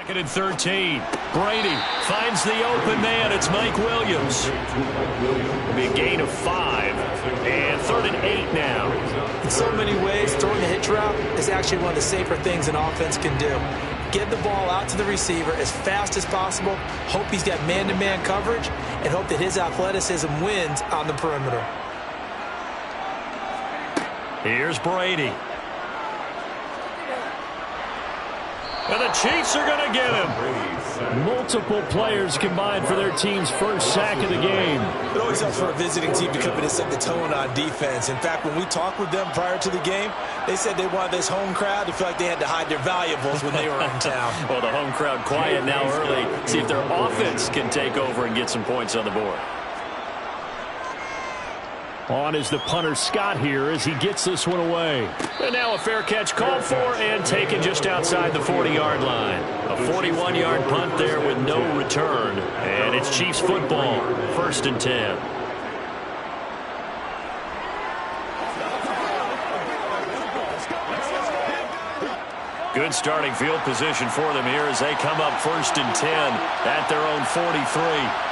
Second and 13. Brady finds the open man. It's Mike Williams. It'll be a gain of 5. And 3rd and 8 now. In so many ways, throwing a hitch route is actually one of the safer things an offense can do. Get the ball out to the receiver as fast as possible, hope he's got man-to-man coverage, and hope that his athleticism wins on the perimeter. Here's Brady. And the Chiefs are going to get him. Multiple players combined for their team's first sack of the game. It always helps for a visiting team to come in and set the tone on defense. In fact, when we talked with them prior to the game, they said they wanted this home crowd to feel like they had to hide their valuables when they were in town. Well, the home crowd quiet now early. See if their offense can take over and get some points on the board. On is the punter Scott here as he gets this one away. And now a fair catch called for and taken just outside the 40-yard line. A 41-yard punt there with no return. And it's Chiefs football, 1st and 10. Good starting field position for them here as they come up 1st and 10 at their own 43.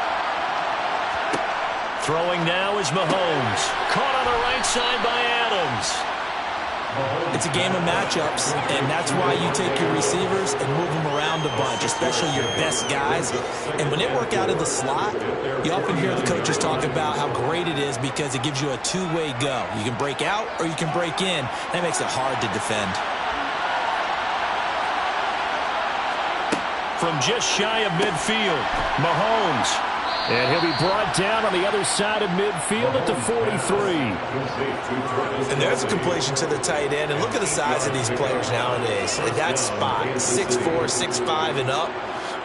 Throwing now is Mahomes. Caught on the right side by Adams. It's a game of matchups, and that's why you take your receivers and move them around a bunch, especially your best guys. And when they work out of the slot, you often hear the coaches talk about how great it is because it gives you a two-way go. You can break out or you can break in. That makes it hard to defend. From just shy of midfield, Mahomes. And he'll be brought down on the other side of midfield at the 43. And there's a completion to the tight end. And look at the size of these players nowadays. At that spot, 6'4", 6'5", and up.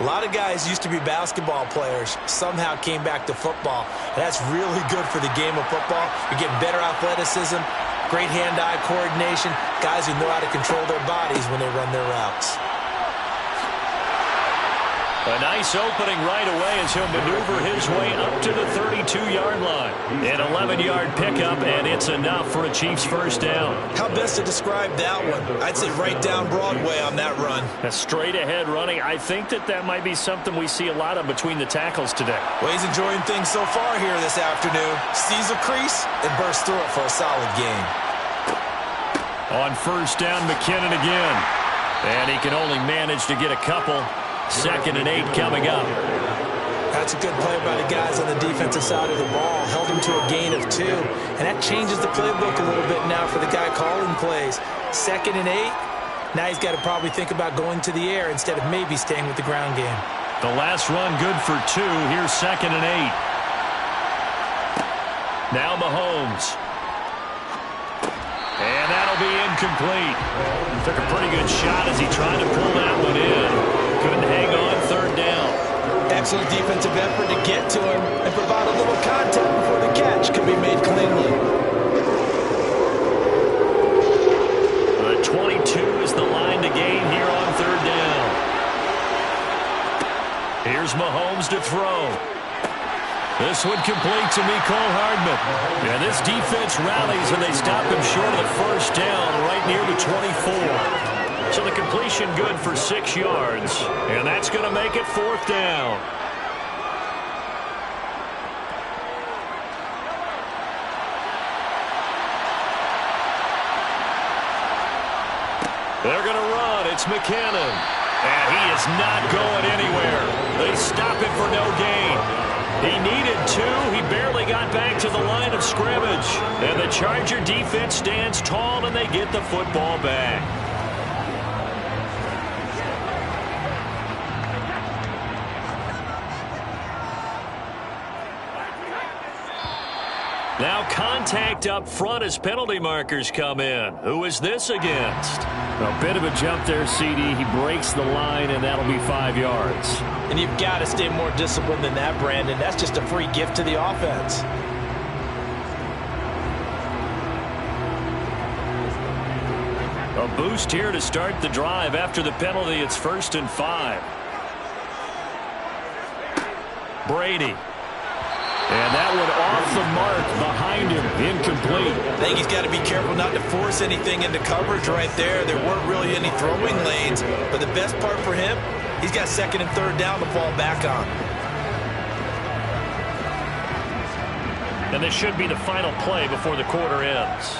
A lot of guys used to be basketball players, somehow came back to football. And that's really good for the game of football. You're getting better athleticism, great hand-eye coordination, guys who know how to control their bodies when they run their routes. A nice opening right away as he'll maneuver his way up to the 32-yard line. An 11-yard pickup, and it's enough for a Chiefs first down. How best to describe that one? I'd say right down Broadway on that run. A straight-ahead running. I think that might be something we see a lot of between the tackles today. Well, he's enjoying things so far here this afternoon. Sees a crease and bursts through it for a solid gain. On first down, McKinnon again. And he can only manage to get a couple. 2nd and 8 coming up. That's a good play by the guys on the defensive side of the ball. Held him to a gain of 2. And that changes the playbook a little bit now for the guy calling plays. 2nd and 8. Now he's got to probably think about going to the air instead of maybe staying with the ground game. The last run good for 2. Here's 2nd and 8. Now Mahomes. And that'll be incomplete. Took a pretty good shot as he tried to pull that one in. Couldn't hang on 3rd down. Excellent defensive effort to get to him and provide a little contact before the catch can be made cleanly. The 22 is the line to gain here on 3rd down. Here's Mahomes to throw. This one complete to Mecole Hardman. And this defense rallies and they stop him short of the first down right near the 24. So the completion good for 6 yards. And that's going to make it 4th down. They're going to run. It's McKinnon. And he is not going anywhere. They stop him for no gain. He needed 2. He barely got back to the line of scrimmage. And the Charger defense stands tall and they get the football back. Now contact up front as penalty markers come in. Who is this against? A bit of a jump there, CD. He breaks the line, and that'll be 5 yards. And you've got to stay more disciplined than that, Brandon. That's just a free gift to the offense. A boost here to start the drive. After the penalty, it's 1st and 5. Brady. And that one off the mark behind him, incomplete. I think he's got to be careful not to force anything into coverage right there. There weren't really any throwing lanes, but the best part for him, He's got second and third down to fall back on. And this should be the final play before the quarter ends.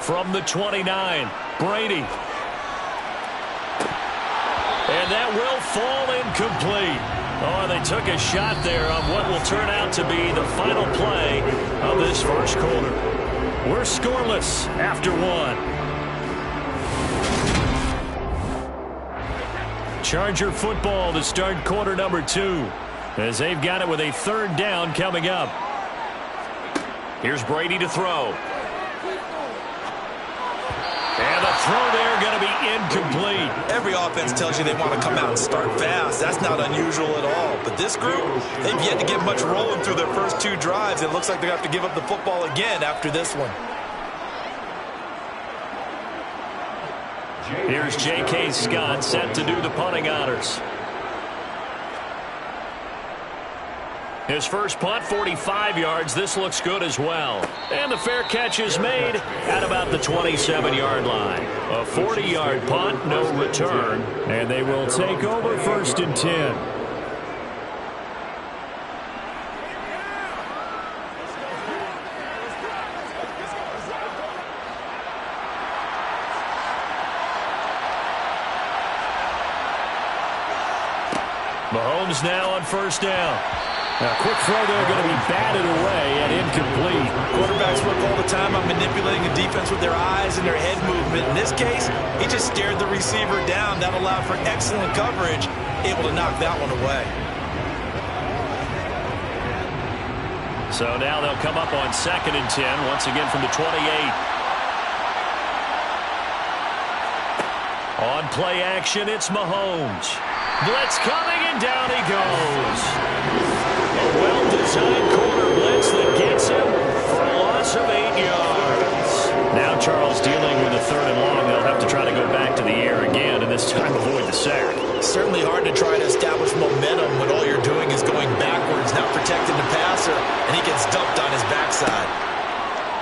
From the 29, Brady. And that will fall incomplete. Oh, they took a shot there on what will turn out to be the final play of this first quarter. We're scoreless after one. Charger football to start quarter number 2, as they've got it with a third down coming up. Here's Brady to throw. And the throw there going to be incomplete. Every offense tells you they want to come out and start fast. That's not unusual at all. But this group, they've yet to get much rolling through their first 2 drives. It looks like they have to give up the football again after this one. Here's J.K. Scott set to do the punting honors. His first punt, 45 yards. This looks good as well. And the fair catch is made at about the 27-yard line. A 40-yard punt, no return. And they will take over first and 10. Mahomes now on first down. A quick throw there going to be batted away and incomplete. Quarterbacks work all the time on manipulating the defense with their eyes and their head movement. In this case, he just stared the receiver down. That allowed for excellent coverage, able to knock that one away. So now they'll come up on second and 10, once again from the 28. On play action, it's Mahomes. Blitz coming, and down he goes. A well-designed corner blitz that gets him for a loss of 8 yards. Now Charles dealing with a third and long. They'll have to try to go back to the air again, and this time avoid the sack. Certainly hard to try to establish momentum when all you're doing is going backwards, not protecting the passer, and he gets dumped on his backside.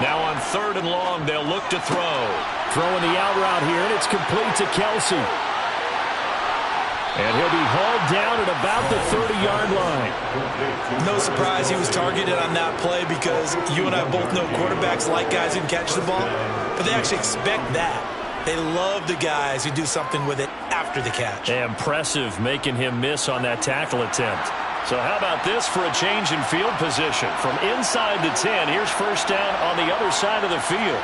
Now on third and long, they'll look to throw. Throwing the out route here, and it's complete to Kelsey. And he'll be hauled down at about the 30-yard line. No surprise he was targeted on that play, because you and I both know quarterbacks like guys who can catch the ball, but they actually expect that. They love the guys who do something with it after the catch. Impressive making him miss on that tackle attempt. So how about this for a change in field position? From inside the 10, here's first down on the other side of the field.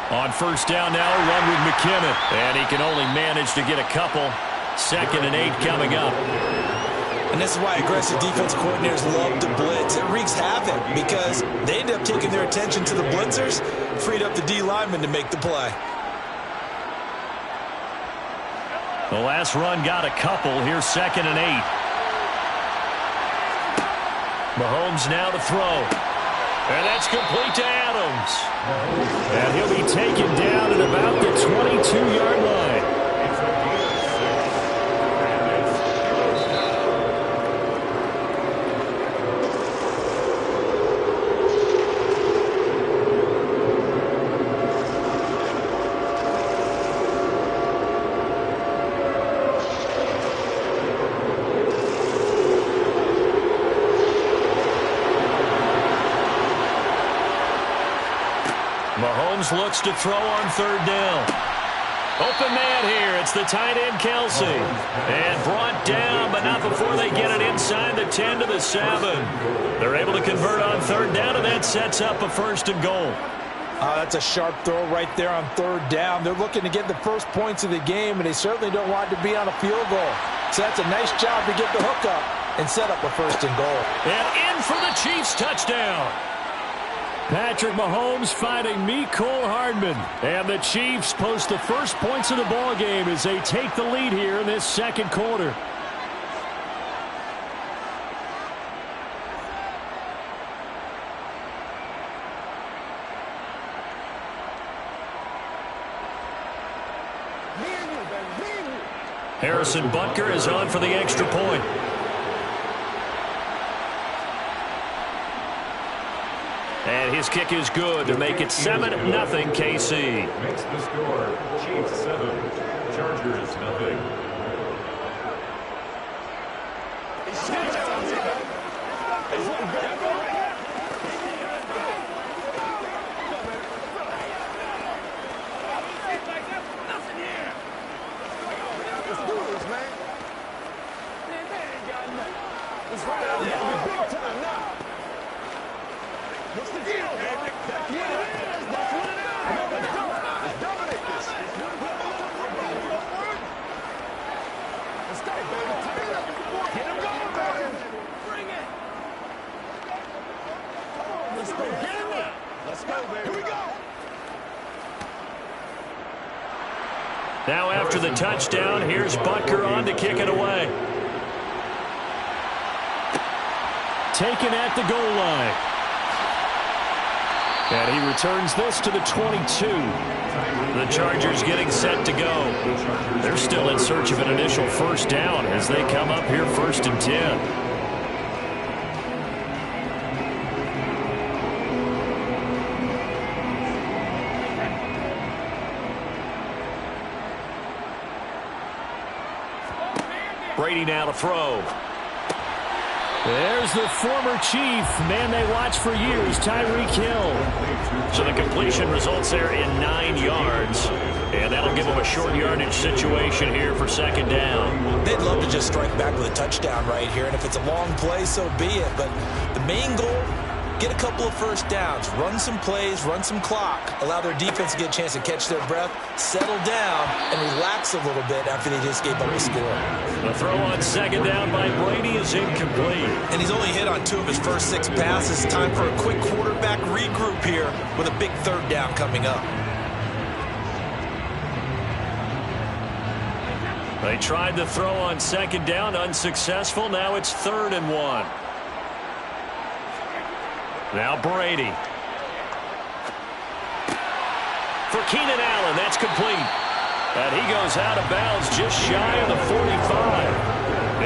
On first down now, a run with McKinnon. And he can only manage to get a couple. Second and 8 coming up. And this is why aggressive defense coordinators love to blitz. It wreaks havoc because they end up taking their attention to the blitzers, freed up the D lineman to make the play. The last run got a couple. Here's second and 8. Mahomes now to throw. And that's complete to Adams. And he'll be taken down at about the 22-yard line. Mahomes looks to throw on third down. Open man here. It's the tight end, Kelsey. And brought down, but not before they get it inside the 10 to the 7. They're able to convert on third down, and that sets up a first and goal. That's a sharp throw right there on third down. They're looking to get the first points of the game, and they certainly don't want it to be on a field goal. So that's a nice job to get the hook up and set up a first and goal. And in for the Chiefs touchdown. Patrick Mahomes fighting Mecole Hardman. And the Chiefs post the first points of the ball game as they take the lead here in this second quarter. Harrison Butker is on for the extra point. And his kick is good to make it 7-0 KC. Makes the score Chiefs 7, Chargers 0. Now after the touchdown, here's Butker on to kick it away. Taken at the goal line. And he returns this to the 22. The Chargers getting set to go. They're still in search of an initial first down as they come up here 1st and 10. Brady now to throw. There's the former Chief, man they watched for years, Tyreek Hill. So the completion results there in 9 yards. And that'll give them a short yardage situation here for 2nd down. They'd love to just strike back with a touchdown right here. And if it's a long play, so be it. But the main goal, get a couple of first downs, run some plays, run some clock, allow their defense to get a chance to catch their breath, settle down, and relax a little bit after they just gave up a score. The throw on 2nd down by Brady is incomplete. And he's only hit on 2 of his first 6 passes. Time for a quick quarterback regroup here with a big 3rd down coming up. They tried the throw on 2nd down, unsuccessful. Now it's 3rd and 1. Now Brady. For Keenan Allen, that's complete. And he goes out of bounds just shy of the 45.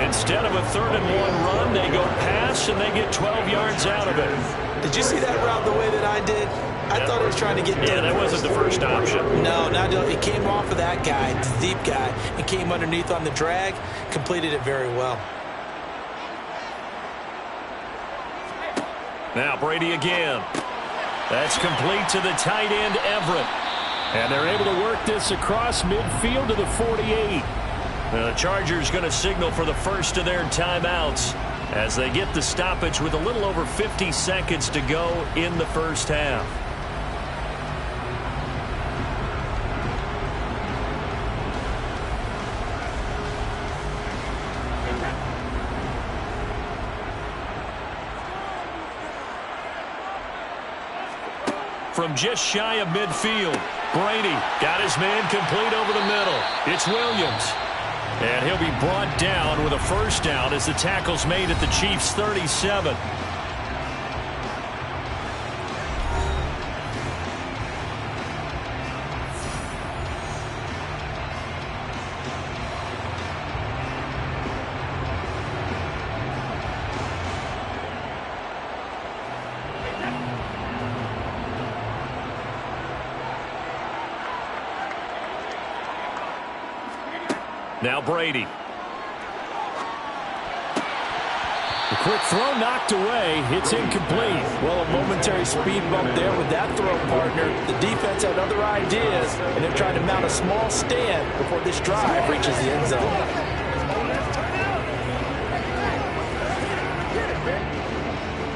Instead of a 3rd and 1 run, they go pass, and they get 12 yards out of it. Did you see that route the way that I did? I thought he was trying to get Yeah, that wasn't the first option. No, it came off of that guy, the deep guy, and came underneath on the drag, completed it very well. Now Brady again. That's complete to the tight end, Everett. And they're able to work this across midfield to the 48. The Chargers going to signal for the first of their timeouts as they get the stoppage with a little over 50 seconds to go in the first half. From just shy of midfield, Brady got his man complete over the middle. It's Williams. And he'll be brought down with a first down as the tackle's made at the Chiefs' 37. Now Brady. The quick throw knocked away. It's incomplete. Well, a momentary speed bump there with that throw, partner. The defense had other ideas, and they're trying to mount a small stand before this drive reaches the end zone.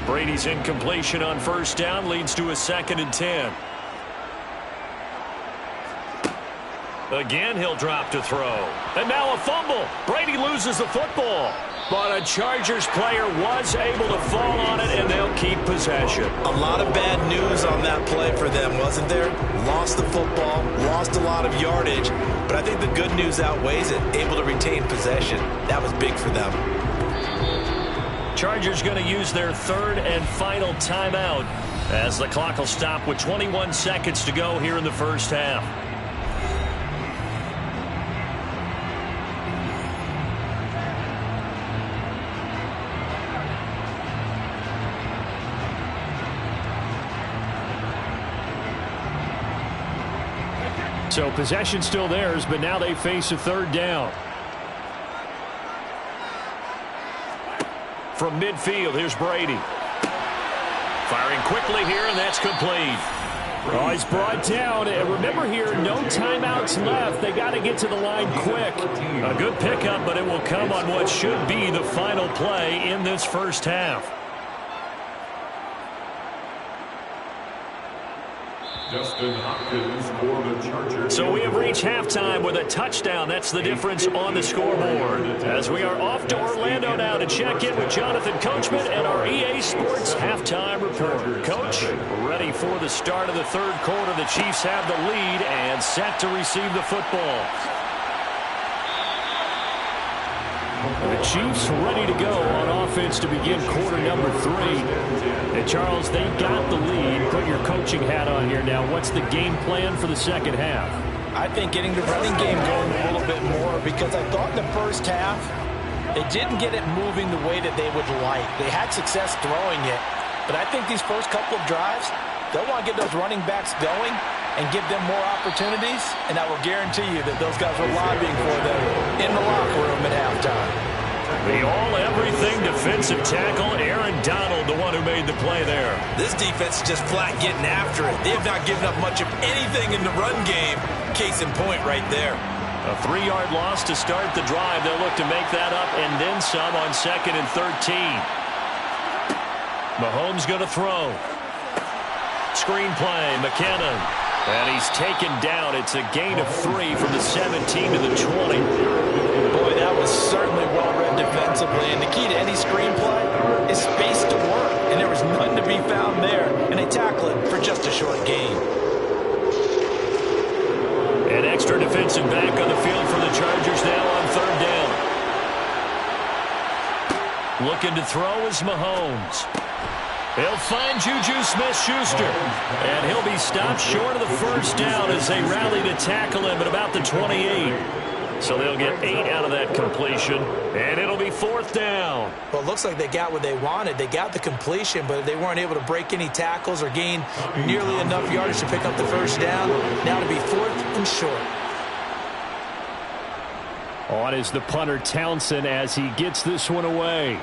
Brady's incompletion on first down leads to a 2nd and 10. Again, he'll drop to throw. And now a fumble. Brady loses the football. But a Chargers player was able to fall on it, and they'll keep possession. A lot of bad news on that play for them, wasn't there? Lost the football, lost a lot of yardage, but I think the good news outweighs it. Able to retain possession. That was big for them. Chargers going to use their 3rd and final timeout as the clock will stop with 21 seconds to go here in the first half. So possession still theirs, but now they face a third down. From midfield, here's Brady. Firing quickly here, and that's complete. Oh, he's brought down. And remember here, no timeouts left. They got to get to the line quick. A good pickup, but it will come on what should be the final play in this first half. Justin Hopkins for the Chargers. So we have reached halftime with a touchdown. That's the difference on the scoreboard. As we are off to Orlando now to check in with Jonathan Coachman and our EA Sports halftime report. Coach, ready for the start of the third quarter. The Chiefs have the lead and set to receive the football. The Chiefs ready to go on offense to begin quarter number 3. And Charles, they got the lead. Put your coaching hat on here now. What's the game plan for the second half? I think getting the running game going a little bit more, because I thought in the first half they didn't get it moving the way that they would like. They had success throwing it, but I think these first couple of drives, they'll want to get those running backs going and give them more opportunities, and I will guarantee you that those guys were lobbying for them in the locker room at halftime. The all-everything defensive tackle, Aaron Donald, the one who made the play there. This defense is just flat getting after it. They have not given up much of anything in the run game. Case in point right there. A 3-yard loss to start the drive. They'll look to make that up and then some on 2nd and 13. Mahomes going to throw. Screen play, McKinnon. And he's taken down. It's a gain of 3 from the 17 to the 20. Boy, that was certainly well-read defensively. And the key to any screenplay is space to work. And there was none to be found there. And they tackle it for just a short gain. An extra defensive back on the field for the Chargers now on 3rd down. Looking to throw is Mahomes. He'll find Juju Smith-Schuster. And he'll be stopped short of the first down as they rally to tackle him at about the 28. So they'll get 8 out of that completion. And it'll be 4th down. Well, it looks like they got what they wanted. They got the completion, but they weren't able to break any tackles or gain nearly enough yardage to pick up the first down. Now to be 4th and short. On is the punter Townsend as he gets this one away.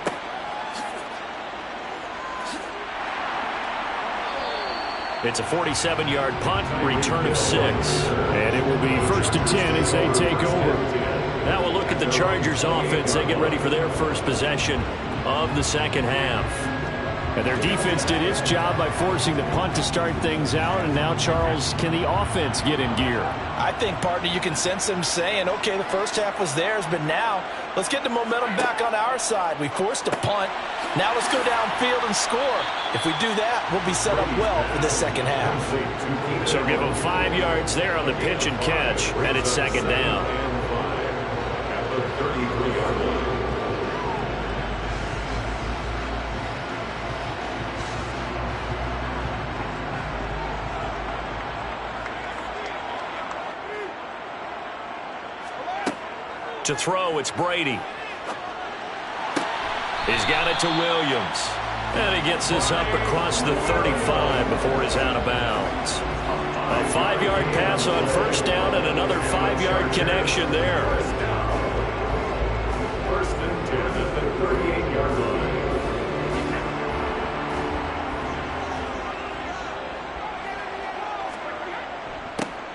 It's a 47-yard punt, return of 6. And it will be 1st and 10 as they take over. Now we'll look at the Chargers offense. They get ready for their first possession of the second half. And their defense did its job by forcing the punt to start things out. And now, Charles, can the offense get in gear? I think, partner, you can sense them saying, okay, the first half was theirs, but now let's get the momentum back on our side. We forced a punt. Now let's go downfield and score. If we do that, we'll be set up well for the second half. So give them 5 yards there on the pitch and catch, and it's 2nd down. To throw, it's Brady. He's got it to Williams. And he gets this up across the 35 before he's out of bounds. A 5-yard pass on 1st down and another 5-yard connection there. 1st and 10 at the 38-yard line.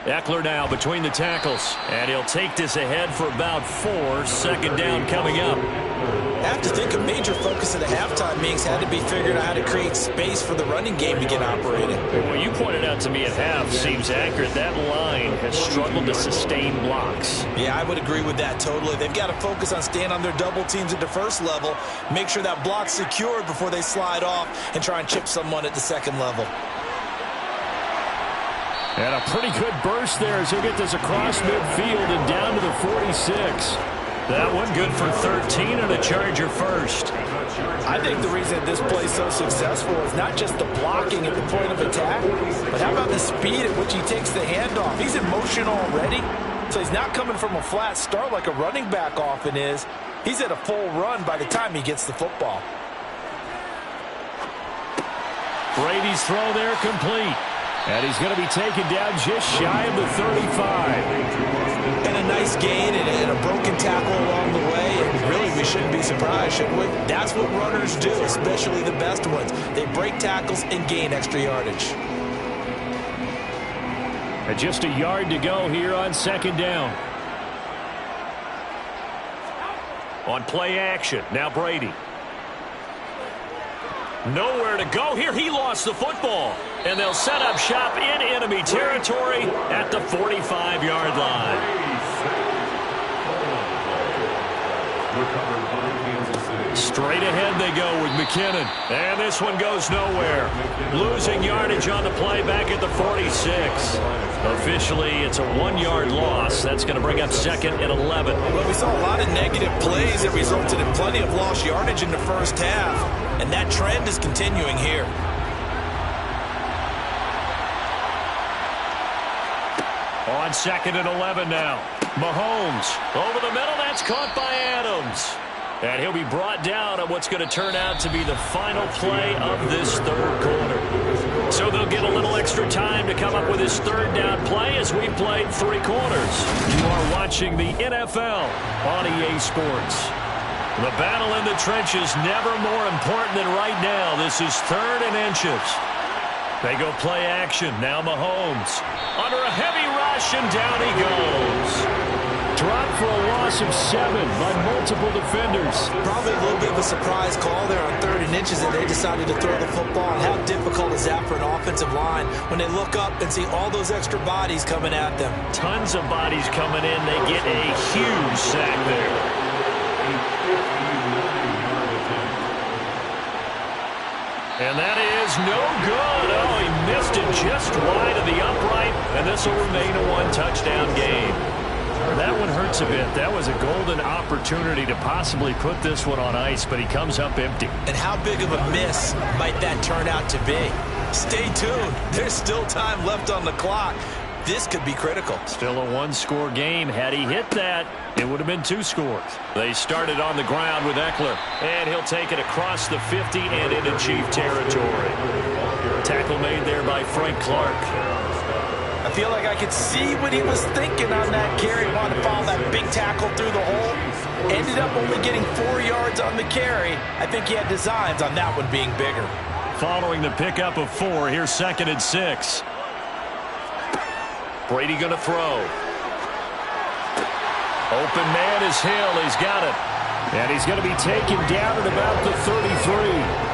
Eckler now between the tackles. And he'll take this ahead for about 4. 2nd down coming up. I have to think a major focus of the halftime meetings had to be figuring out how to create space for the running game to get operating. Well, you pointed out to me at half seems accurate. That line has struggled to sustain blocks. Yeah, I would agree with that totally. They've got to focus on staying on their double teams at the first level, make sure that block's secured before they slide off and try and chip someone at the 2nd level. And a pretty good burst there as he'll get this across midfield and down to the 46. That one good for 13 and a Charger first. I think the reason this play's so successful is not just the blocking at the point of attack, but how about the speed at which he takes the handoff? He's in motion already, so he's not coming from a flat start like a running back often is. He's at a full run by the time he gets the football. Brady's throw there complete. And he's going to be taken down just shy of the 35. And a nice gain and a broken tackle along the way. And really, we shouldn't be surprised, should we? That's what runners do, especially the best ones. They break tackles and gain extra yardage. And just a yard to go here on second down. On play action, now Brady. Nowhere to go here. He lost the football. And they'll set up shop in enemy territory at the 45-yard line. Straight ahead they go with McKinnon. And this one goes nowhere. Losing yardage on the play back at the 46. Officially, it's a 1-yard loss. That's going to bring up second and 11. Well, we saw a lot of negative plays that resulted in plenty of lost yardage in the first half. And that trend is continuing here. On second and 11 now. Mahomes over the middle. That's caught by Adams. And he'll be brought down on what's going to turn out to be the final play of this third quarter. So they'll get a little extra time to come up with his third down play as we played 3 quarters. You are watching the NFL on EA Sports. The battle in the trenches never more important than right now. This is third and inches. They go play action. Now Mahomes under a heavy rush, and down he goes. Dropped for a loss of 7 by multiple defenders. Probably a little bit of a surprise call there on third and inches that they decided to throw the football. And how difficult is that for an offensive line when they look up and see all those extra bodies coming at them? Tons of bodies coming in. They get a huge sack there. And that is no good. Oh, he missed it just wide of the upright. And this will remain a 1-touchdown game. That one hurts a bit. That was a golden opportunity to possibly put this one on ice, but he comes up empty. And how big of a miss might that turn out to be? Stay tuned. There's still time left on the clock. This could be critical. Still a 1-score game. Had he hit that, it would have been 2 scores. They started on the ground with Eckler, and he'll take it across the 50 and into Chief territory. Tackle made there by Frank Clark. I feel like I could see what he was thinking on that carry. Wanted to follow that big tackle through the hole. Ended up only getting 4 yards on the carry. I think he had designs on that one being bigger. Following the pickup of 4, here's second and 6. Brady going to throw. Open man is Hill. He's got it. And he's going to be taken down at about the 33.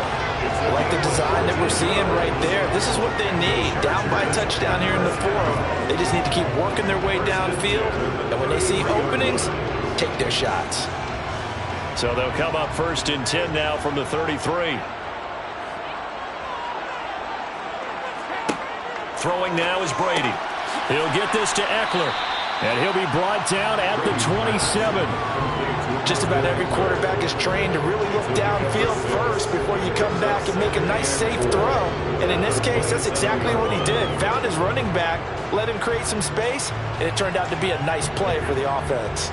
Like the design that we're seeing right there. This is what they need. Down by a touchdown here in the 4th. They just need to keep working their way downfield. And when they see openings, take their shots. So they'll come up first and 10 now from the 33. Throwing now is Brady. He'll get this to Eckler. And he'll be brought down at the 27. Just about every quarterback is trained to really look downfield first before you come back and make a nice, safe throw. And in this case, that's exactly what he did. Found his running back, let him create some space, and it turned out to be a nice play for the offense.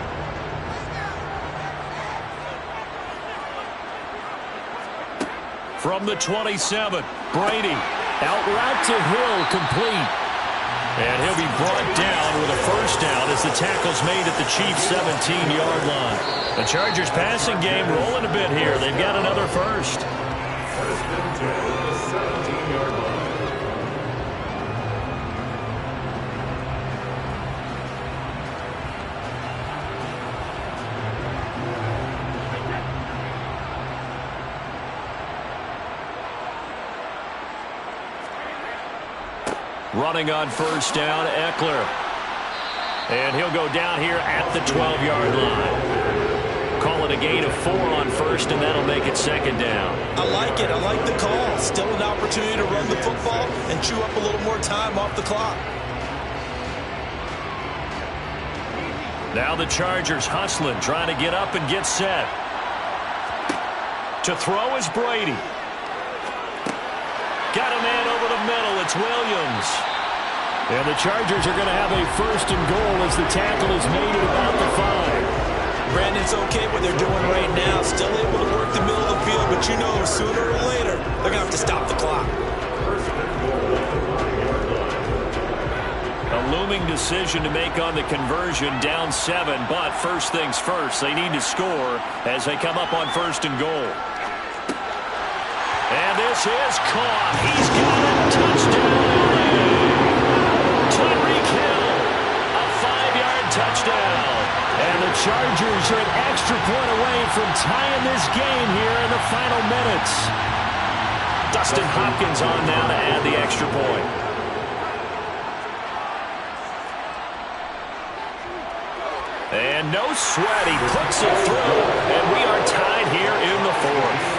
From the 27, Brady out route to Hill, complete. And he'll be brought down with a first down as the tackle's made at the Chiefs' 17-yard line. The Chargers passing game rolling a bit here. They've got another first. Running on first down, Eckler. And he'll go down here at the 12-yard line. Call it a gain of 4 on first, and that'll make it second down. I like it. I like the call. Still an opportunity to run the football and chew up a little more time off the clock. Now the Chargers hustling, trying to get up and get set. To throw is Brady. Got a man over the middle. It's Williams. And the Chargers are going to have a first and goal as the tackle is made at about the 5. Brandon's okay what they're doing right now. Still able to work the middle of the field, but you know sooner or later they're going to have to stop the clock. looming decision to make on the conversion, down 7. But first things first, they need to score as they come up on 1st and goal. And this is caught. He's got it. Touchdown, LA. Tyreek Hill, a 5-yard touchdown. And the Chargers are an extra point away from tying this game here in the final minutes. Dustin Hopkins on now to add the extra point. And no sweat, he puts it through, and we are tied here in the 4th.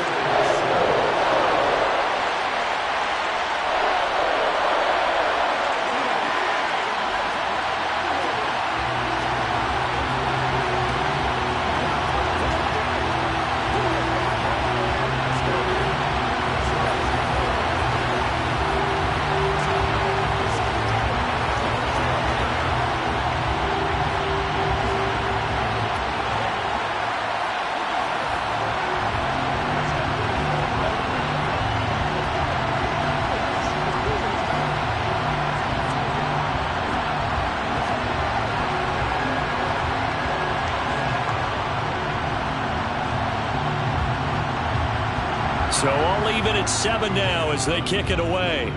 So all even at 7 now as they kick it away.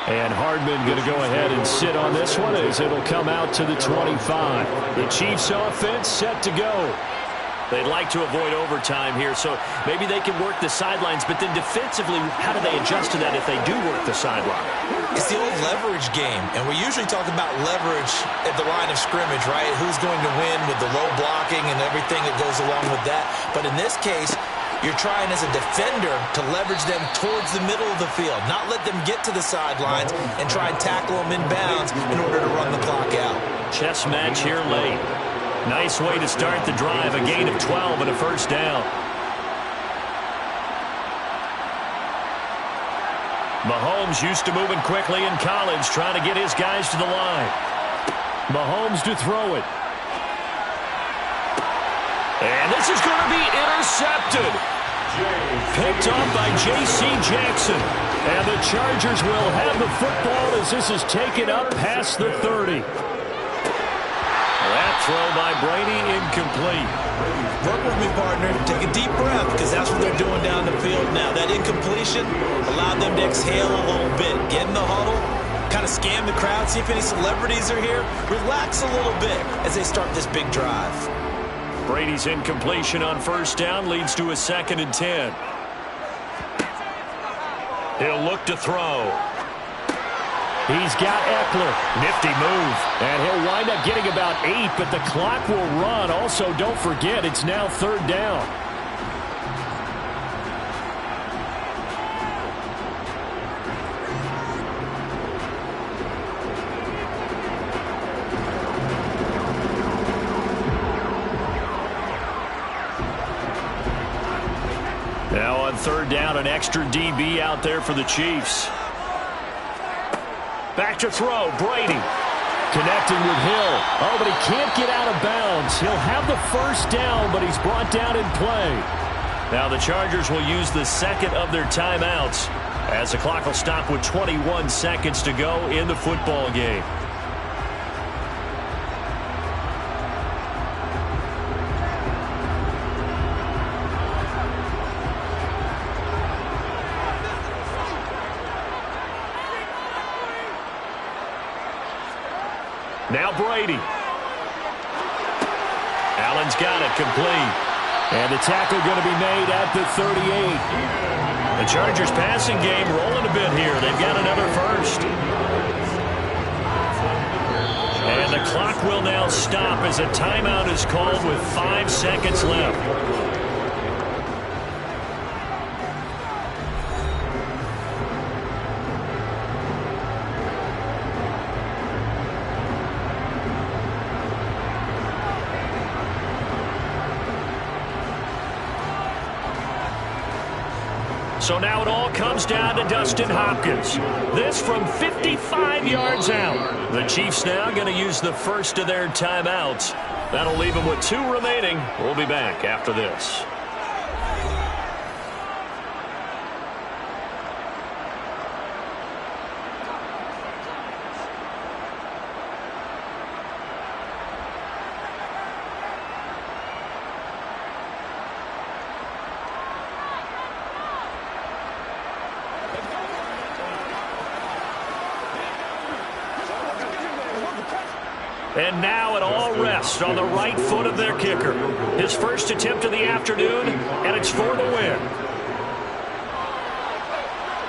And Hardman going to go ahead and sit on this one as it'll come out to the 25. The Chiefs offense set to go. They'd like to avoid overtime here, so maybe they can work the sidelines, but then defensively, how do they adjust to that if they do work the sideline? It's the old leverage game, and we usually talk about leverage at the line of scrimmage, right? Who's going to win with the low blocking and everything that goes along with that. But in this case, you're trying as a defender to leverage them towards the middle of the field, not let them get to the sidelines and try and tackle them in bounds in order to run the clock out. Chess match here late. Nice way to start the drive, a gain of 12 and a 1st down. Mahomes used to moving quickly in college, trying to get his guys to the line. Mahomes to throw it. And this is going to be intercepted. Picked off by J.C. Jackson. And the Chargers will have the football as this is taken up past the 30. That throw by Brady incomplete. Work with me, partner. Take a deep breath because that's what they're doing down the field now. That incompletion allowed them to exhale a little bit. Get in the huddle, kind of scan the crowd, see if any celebrities are here. Relax a little bit as they start this big drive. Brady's incompletion on 1st down leads to a 2nd and 10. He'll look to throw. He's got Eckler. Nifty move. And he'll wind up getting about 8, but the clock will run. Also, don't forget, it's now 3rd down. Now on 3rd down, an extra DB out there for the Chiefs. Back to throw, Brady. Connecting with Hill. Oh, but he can't get out of bounds. He'll have the 1st down, but he's brought down in play. Now the Chargers will use the 2nd of their timeouts as the clock will stop with 21 seconds to go in the football game. Now Brady. Allen's got it complete. And the tackle going to be made at the 38. The Chargers passing game rolling a bit here. They've got another 1st. And the clock will now stop as a timeout is called with 5 seconds left. So now it all comes down to Dustin Hopkins. This from 55 yards out. The Chiefs now going to use the 1st of their timeouts. That'll leave them with 2 remaining. We'll be back after this. And now it all rests on the right foot of their kicker. His first attempt of the afternoon, and it's for the win.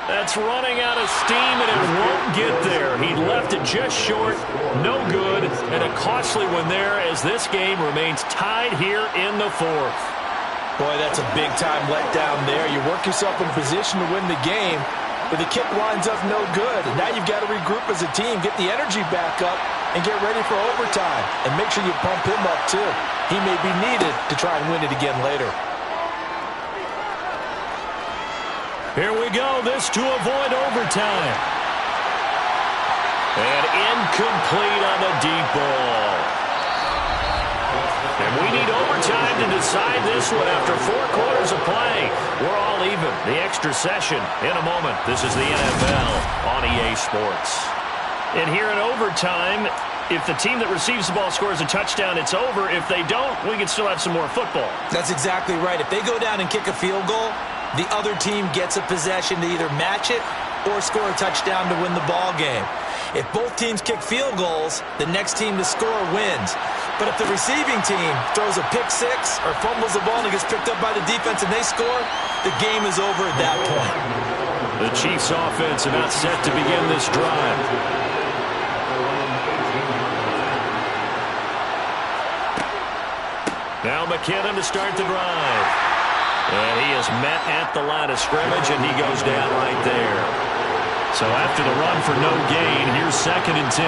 That's running out of steam, and it won't get there. He left it just short, no good, and a costly one there as this game remains tied here in the fourth. Boy, that's a big-time letdown there. You work yourself in position to win the game, but the kick winds up no good. And now you've got to regroup as a team, get the energy back up, and get ready for overtime. And make sure you pump him up, too. He may be needed to try and win it again later. Here we go. This to avoid overtime. And incomplete on the deep ball. And we need overtime to decide this one after 4 quarters of play. We're all even. The extra session in a moment. This is the NFL on EA Sports. And here in overtime, if the team that receives the ball scores a touchdown, it's over. If they don't, we can still have some more football. That's exactly right. If they go down and kick a field goal, the other team gets a possession to either match it or score a touchdown to win the ball game. If both teams kick field goals, the next team to score wins. But if the receiving team throws a pick six or fumbles the ball and it gets picked up by the defense and they score, the game is over at that point. The Chiefs offense about set to begin this drive. Now McKinnon to start the drive. And he is met at the line of scrimmage, and he goes down right there. So after the run for no gain, here's 2nd and 10.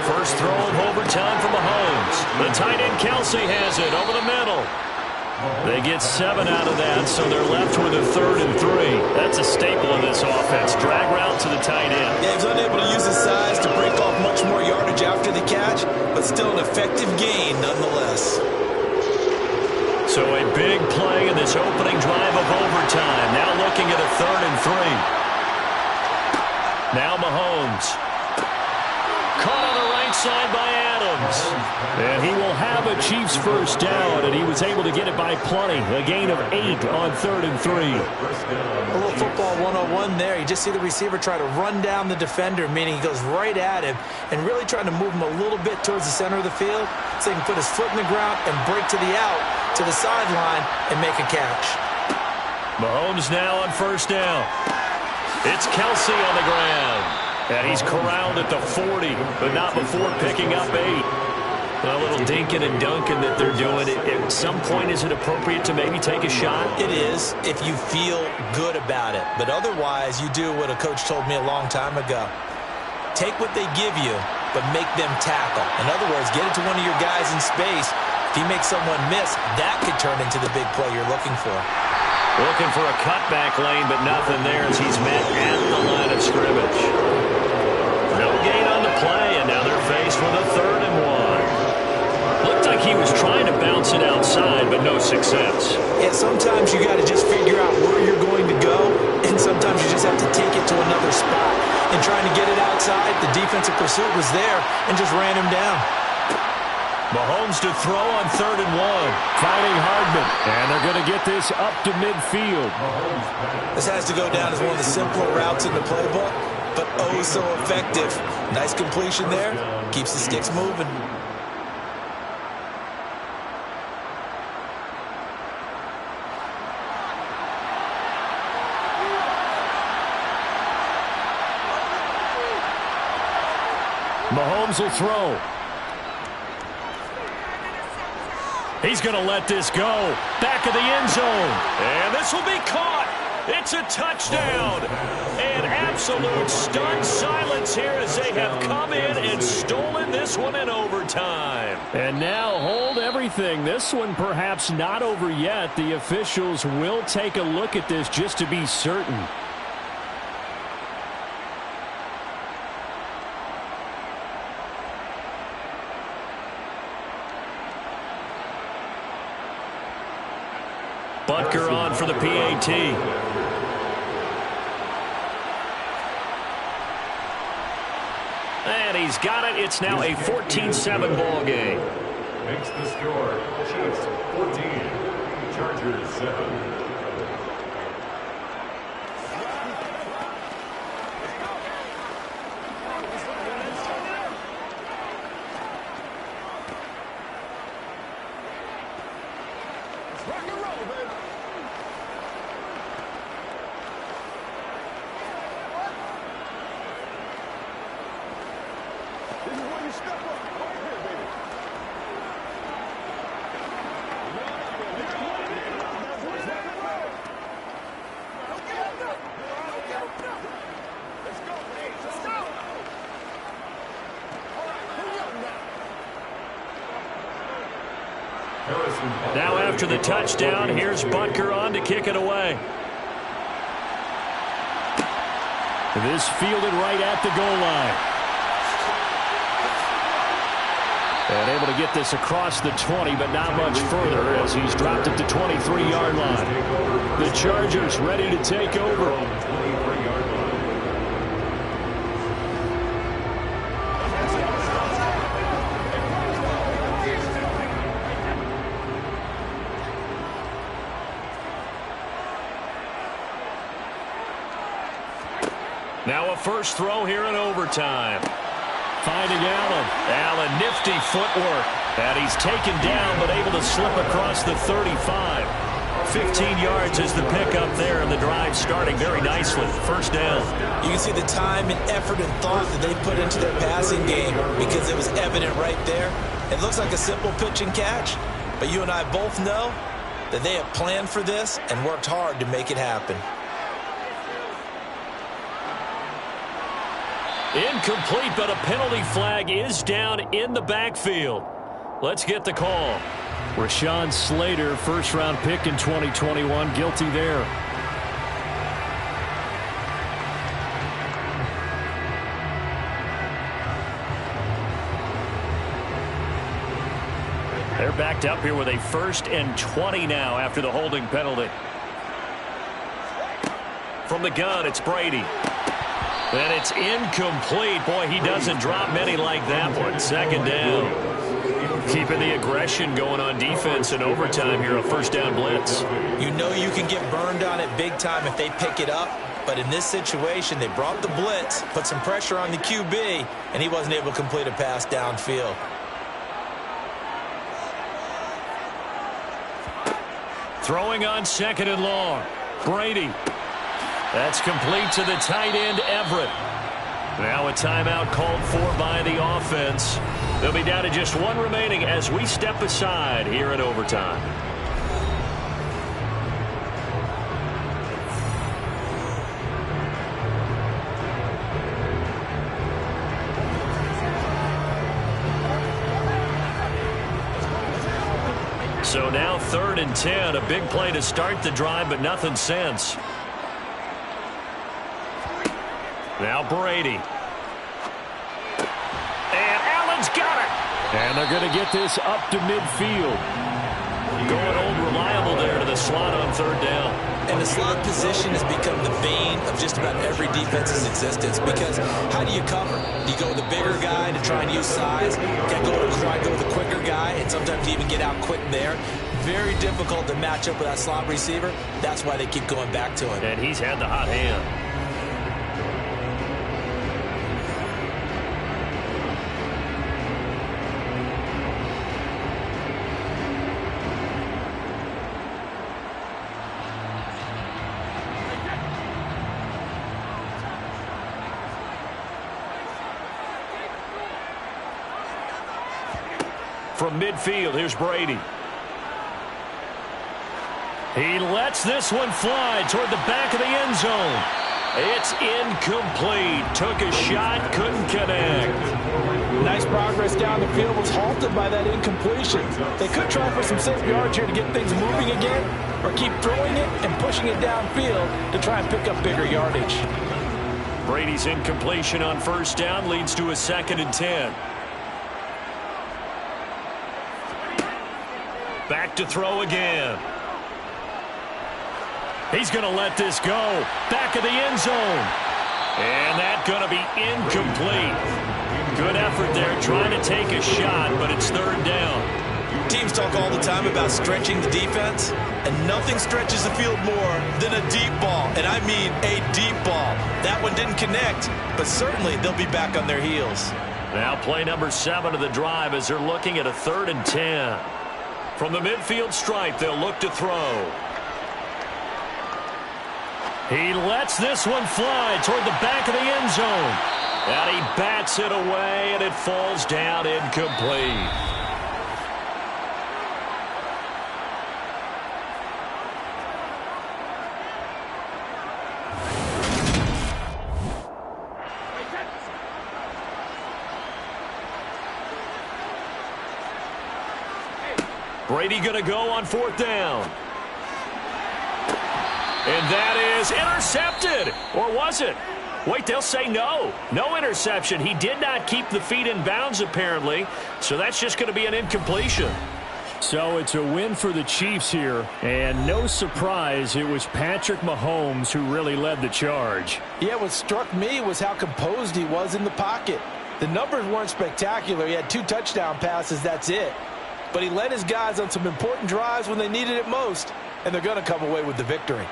First throw of overtime for Mahomes. The tight end Kelsey has it over the middle. They get 7 out of that, so they're left with a 3rd and 3. That's a staple of this offense. Drag route to the tight end. Yeah, he's unable to use his size to break off much more yardage after the catch, but still an effective gain nonetheless. So a big play in this opening drive of overtime. Now looking at a 3rd and 3. Now Mahomes. Caught on the right side by Adams. And he will have a Chiefs first down, and he was able to get it by plenty. A gain of 8 on 3rd and 3. A little football 101 there. You just see the receiver try to run down the defender, meaning he goes right at him and really trying to move him a little bit towards the center of the field so he can put his foot in the ground and break to the out, to the sideline, and make a catch. Mahomes now on first down. It's Kelsey on the ground. And he's corralled at the 40, but not before picking up 8. A little dinking and dunking that they're doing. At some point, is it appropriate to maybe take a shot? It is, if you feel good about it. But otherwise, you do what a coach told me a long time ago. Take what they give you, but make them tackle. In other words, get it to one of your guys in space. If he makes someone miss, that could turn into the big play you're looking for. Looking for a cutback lane, but nothing there as he's met at the line of scrimmage. No gain on the play, and now they're faced with a 3rd and 1. Looked like he was trying to bounce it outside, but no success. Yeah, sometimes you got to just figure out where you're going to go, and sometimes you just have to take it to another spot. And trying to get it outside, the defensive pursuit was there and just ran him down. Mahomes to throw on 3rd and 1. Finding Hardman. And they're going to get this up to midfield. This has to go down as one of the simpler routes in the playbook, but oh so effective. Nice completion there. Keeps the sticks moving. Mahomes will throw. He's going to let this go. Back of the end zone. And this will be caught. It's a touchdown. And absolute stunned silence here as they have come in and stolen this one in overtime. And now hold everything. This one perhaps not over yet. The officials will take a look at this just to be certain. Butker on for the PAT. And he's got it. It's now a 14-7 ball game. Makes the score Chiefs 14, Chargers 7. Rock and roll, baby. This is when you step up right here, baby. Let's go, man. Let's go. All right, hurry up now. Now after the touchdown, here's Butker on to kick it away. This fielded right at the goal line. And able to get this across the 20, but not much further as he's dropped it to 23-yard line. The Chargers ready to take over. Now a first throw here in overtime. Finding Allen. Allen, nifty footwork. And he's taken down, but able to slip across the 35. 15 yards is the pickup there, and the drive starting very nicely. First down. You can see the time and effort and thought that they put into their passing game because it was evident right there. It looks like a simple pitch and catch, but you and I both know that they have planned for this and worked hard to make it happen. Incomplete, but a penalty flag is down in the backfield. Let's get the call. Rashawn Slater, first-round pick in 2021, guilty there. They're backed up here with a 1st and 20 now after the holding penalty. From the gun, it's Brady. And it's incomplete. Boy, he doesn't drop many like that one. Second down. Keeping the aggression going on defense in overtime here, a first down blitz. You know you can get burned on it big time if they pick it up, but in this situation, they brought the blitz, put some pressure on the QB, and he wasn't able to complete a pass downfield. Throwing on 2nd and long. Brady. That's complete to the tight end, Everett. Now a timeout called for by the offense. They'll be down to just one remaining as we step aside here in overtime. So now 3rd and 10. A big play to start the drive, but nothing since. Now Brady. And Allen's got it. And they're going to get this up to midfield. Going old reliable there to the slot on 3rd down. And the slot position has become the bane of just about every defense's existence because how do you cover? Do you go with the bigger guy to try and use size? Got to try and go with the quicker guy and sometimes even get out quick there. Very difficult to match up with that slot receiver. That's why they keep going back to him. And he's had the hot hand. From midfield, here's Brady. He lets this one fly toward the back of the end zone. It's incomplete. Took a shot, couldn't connect. Nice progress down the field, was halted by that incompletion. They could try for some safe yards here to get things moving again, or keep throwing it and pushing it downfield to try and pick up bigger yardage. Brady's incompletion on 1st down leads to a 2nd and 10. Back to throw again. He's going to let this go. Back of the end zone. And that's going to be incomplete. Good effort there trying to take a shot, but it's 3rd down. Teams talk all the time about stretching the defense, and nothing stretches the field more than a deep ball, and I mean a deep ball. That one didn't connect, but certainly they'll be back on their heels. Now play number 7 of the drive as they're looking at a 3rd and 10. From the midfield stripe, they'll look to throw. He lets this one fly toward the back of the end zone. And he bats it away, and it falls down incomplete. Brady going to go on 4th down. And that is intercepted. Or was it? Wait, they'll say no. No interception. He did not keep the feet in bounds, apparently. So that's just going to be an incompletion. So it's a win for the Chiefs here. And no surprise, it was Patrick Mahomes who really led the charge. Yeah, what struck me was how composed he was in the pocket. The numbers weren't spectacular. He had 2 touchdown passes, that's it. But he led his guys on some important drives when they needed it most, and they're going to come away with the victory.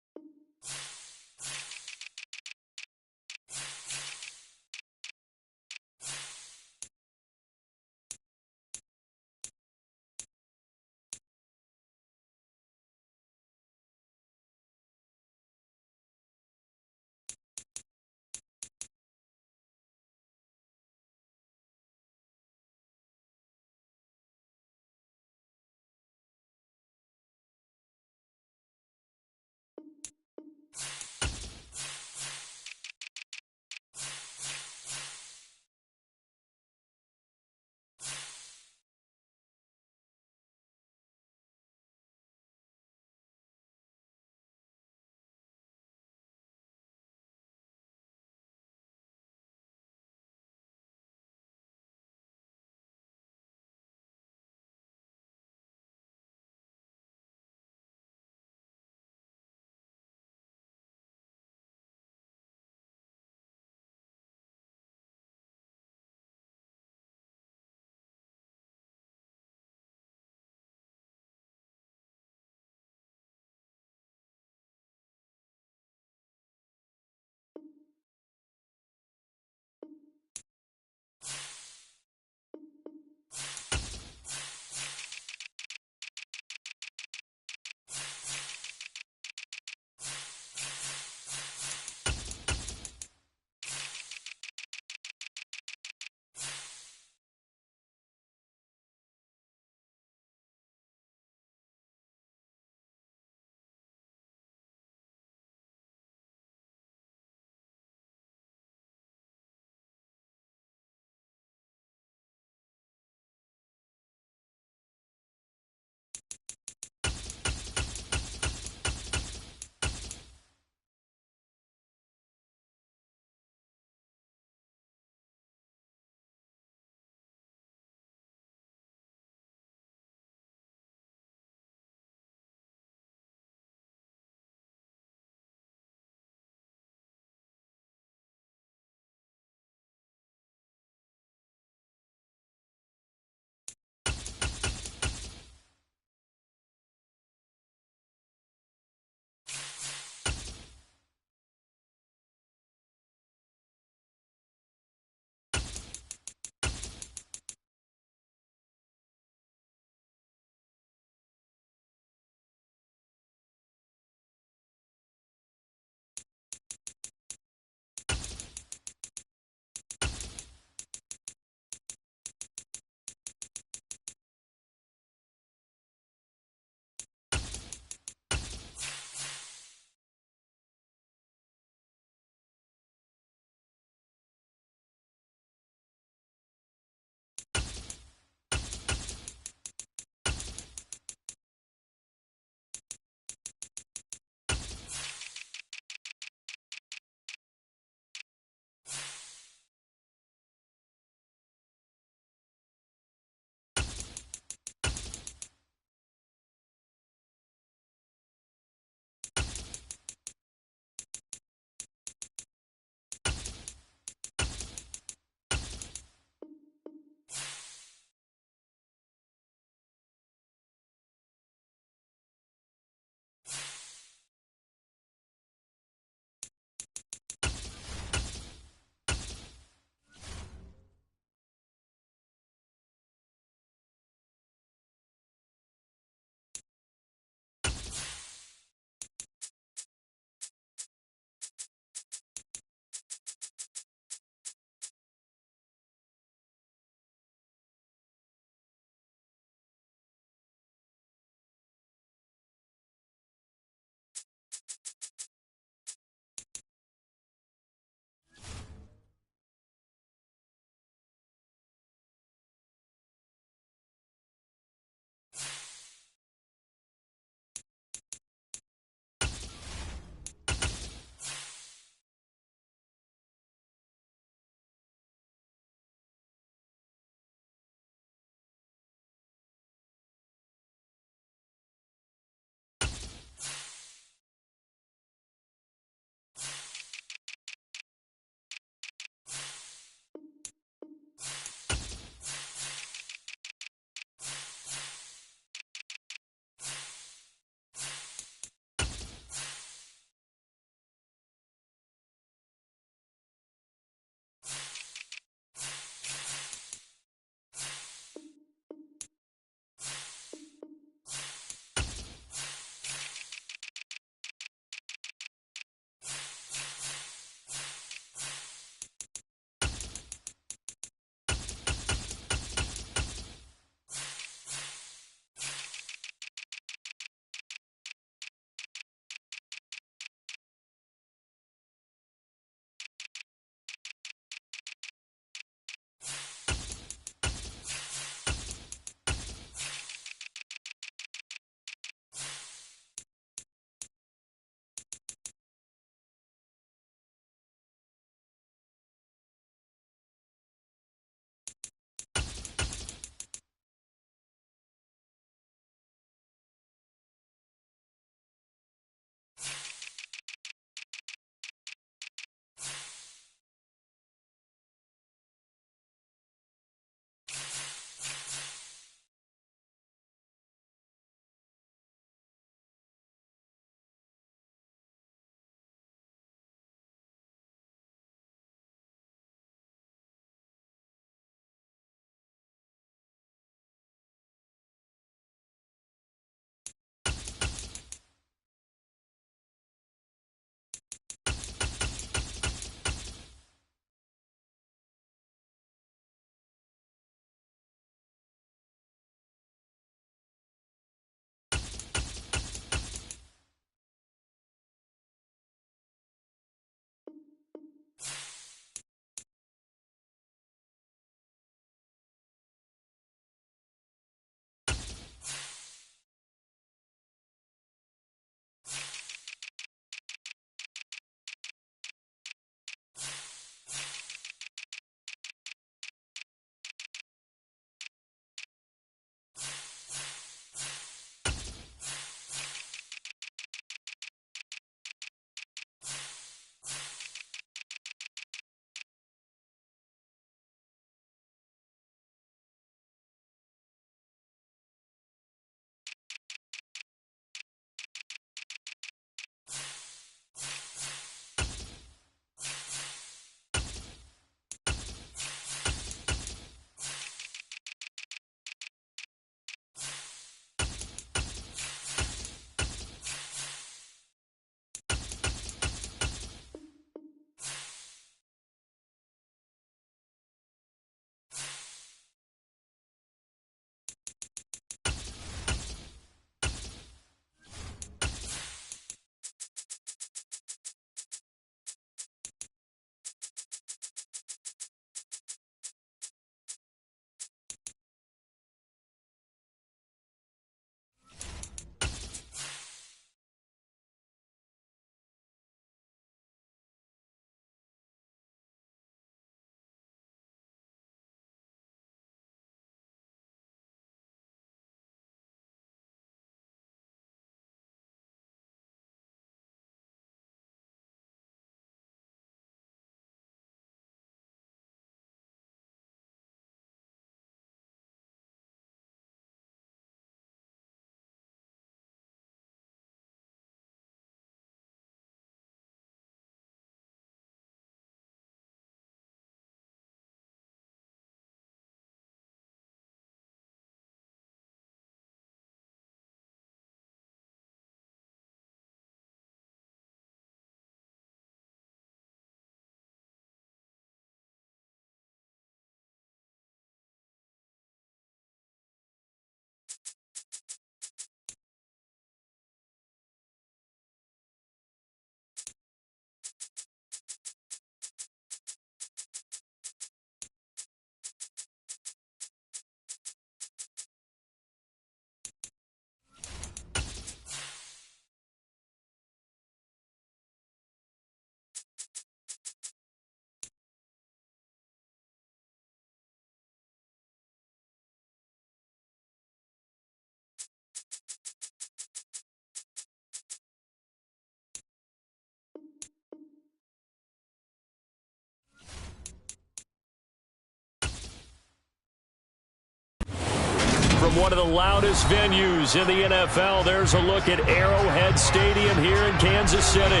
from one of the loudest venues in the NFL. There's a look at Arrowhead Stadium here in Kansas City.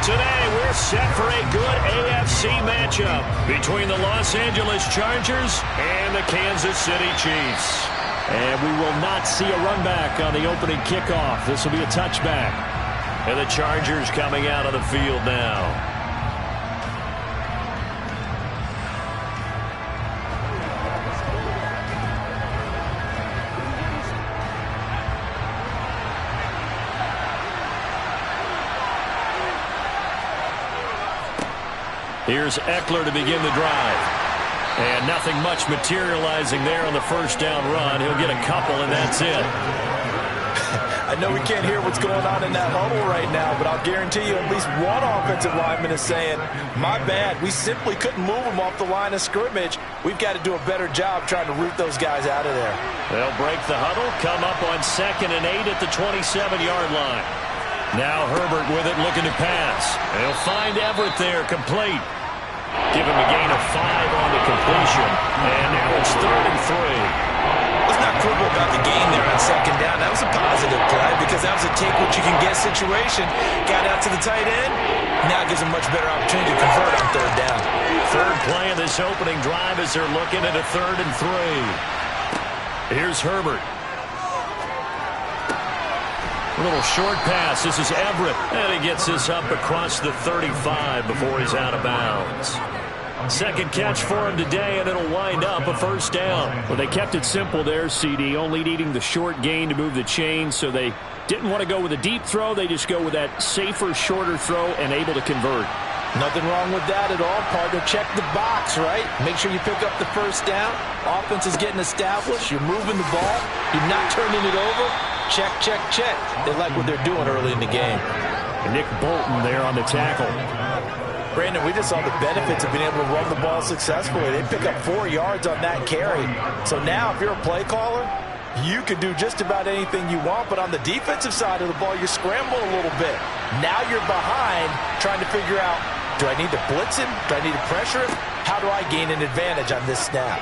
Today, we're set for a good AFC matchup between the Los Angeles Chargers and the Kansas City Chiefs. And we will not see a run back on the opening kickoff. This will be a touchback. And the Chargers coming out of the field now. Here's Eckler to begin the drive. And nothing much materializing there on the first down run. He'll get a couple, and that's it. I know we can't hear what's going on in that huddle right now, but I'll guarantee you at least one offensive lineman is saying, my bad, we simply couldn't move them off the line of scrimmage. We've got to do a better job trying to root those guys out of there. They'll break the huddle, come up on 2nd and 8 at the 27-yard line. Now Herbert with it, looking to pass. They'll find Everett there, complete. Give him a gain of 5 on the completion. And now it's 3rd and 3. Let's not quibble about the gain there on 2nd down. That was a positive play because that was a take-what-you-can-get situation. Got out to the tight end. Now it gives him much better opportunity to convert on 3rd down. Third play of this opening drive as they're looking at a 3rd and 3. Here's Herbert. A little short pass. This is Everett. And he gets this up across the 35 before he's out of bounds. Second catch for him today, and it'll wind up a first down. Well, they kept it simple there, CD, only needing the short gain to move the chain, so they didn't want to go with a deep throw. They just go with that safer, shorter throw and able to convert. Nothing wrong with that at all, partner. Check the box, right? Make sure you pick up the first down. Offense is getting established. You're moving the ball. You're not turning it over. Check, check, check. They like what they're doing early in the game. And Nick Bolton there on the tackle. Brandon, we just saw the benefits of being able to run the ball successfully. They pick up 4 yards on that carry. So now if you're a play caller, you can do just about anything you want. But on the defensive side of the ball, you scramble a little bit. Now you're behind trying to figure out, do I need to blitz him? Do I need to pressure him? How do I gain an advantage on this snap?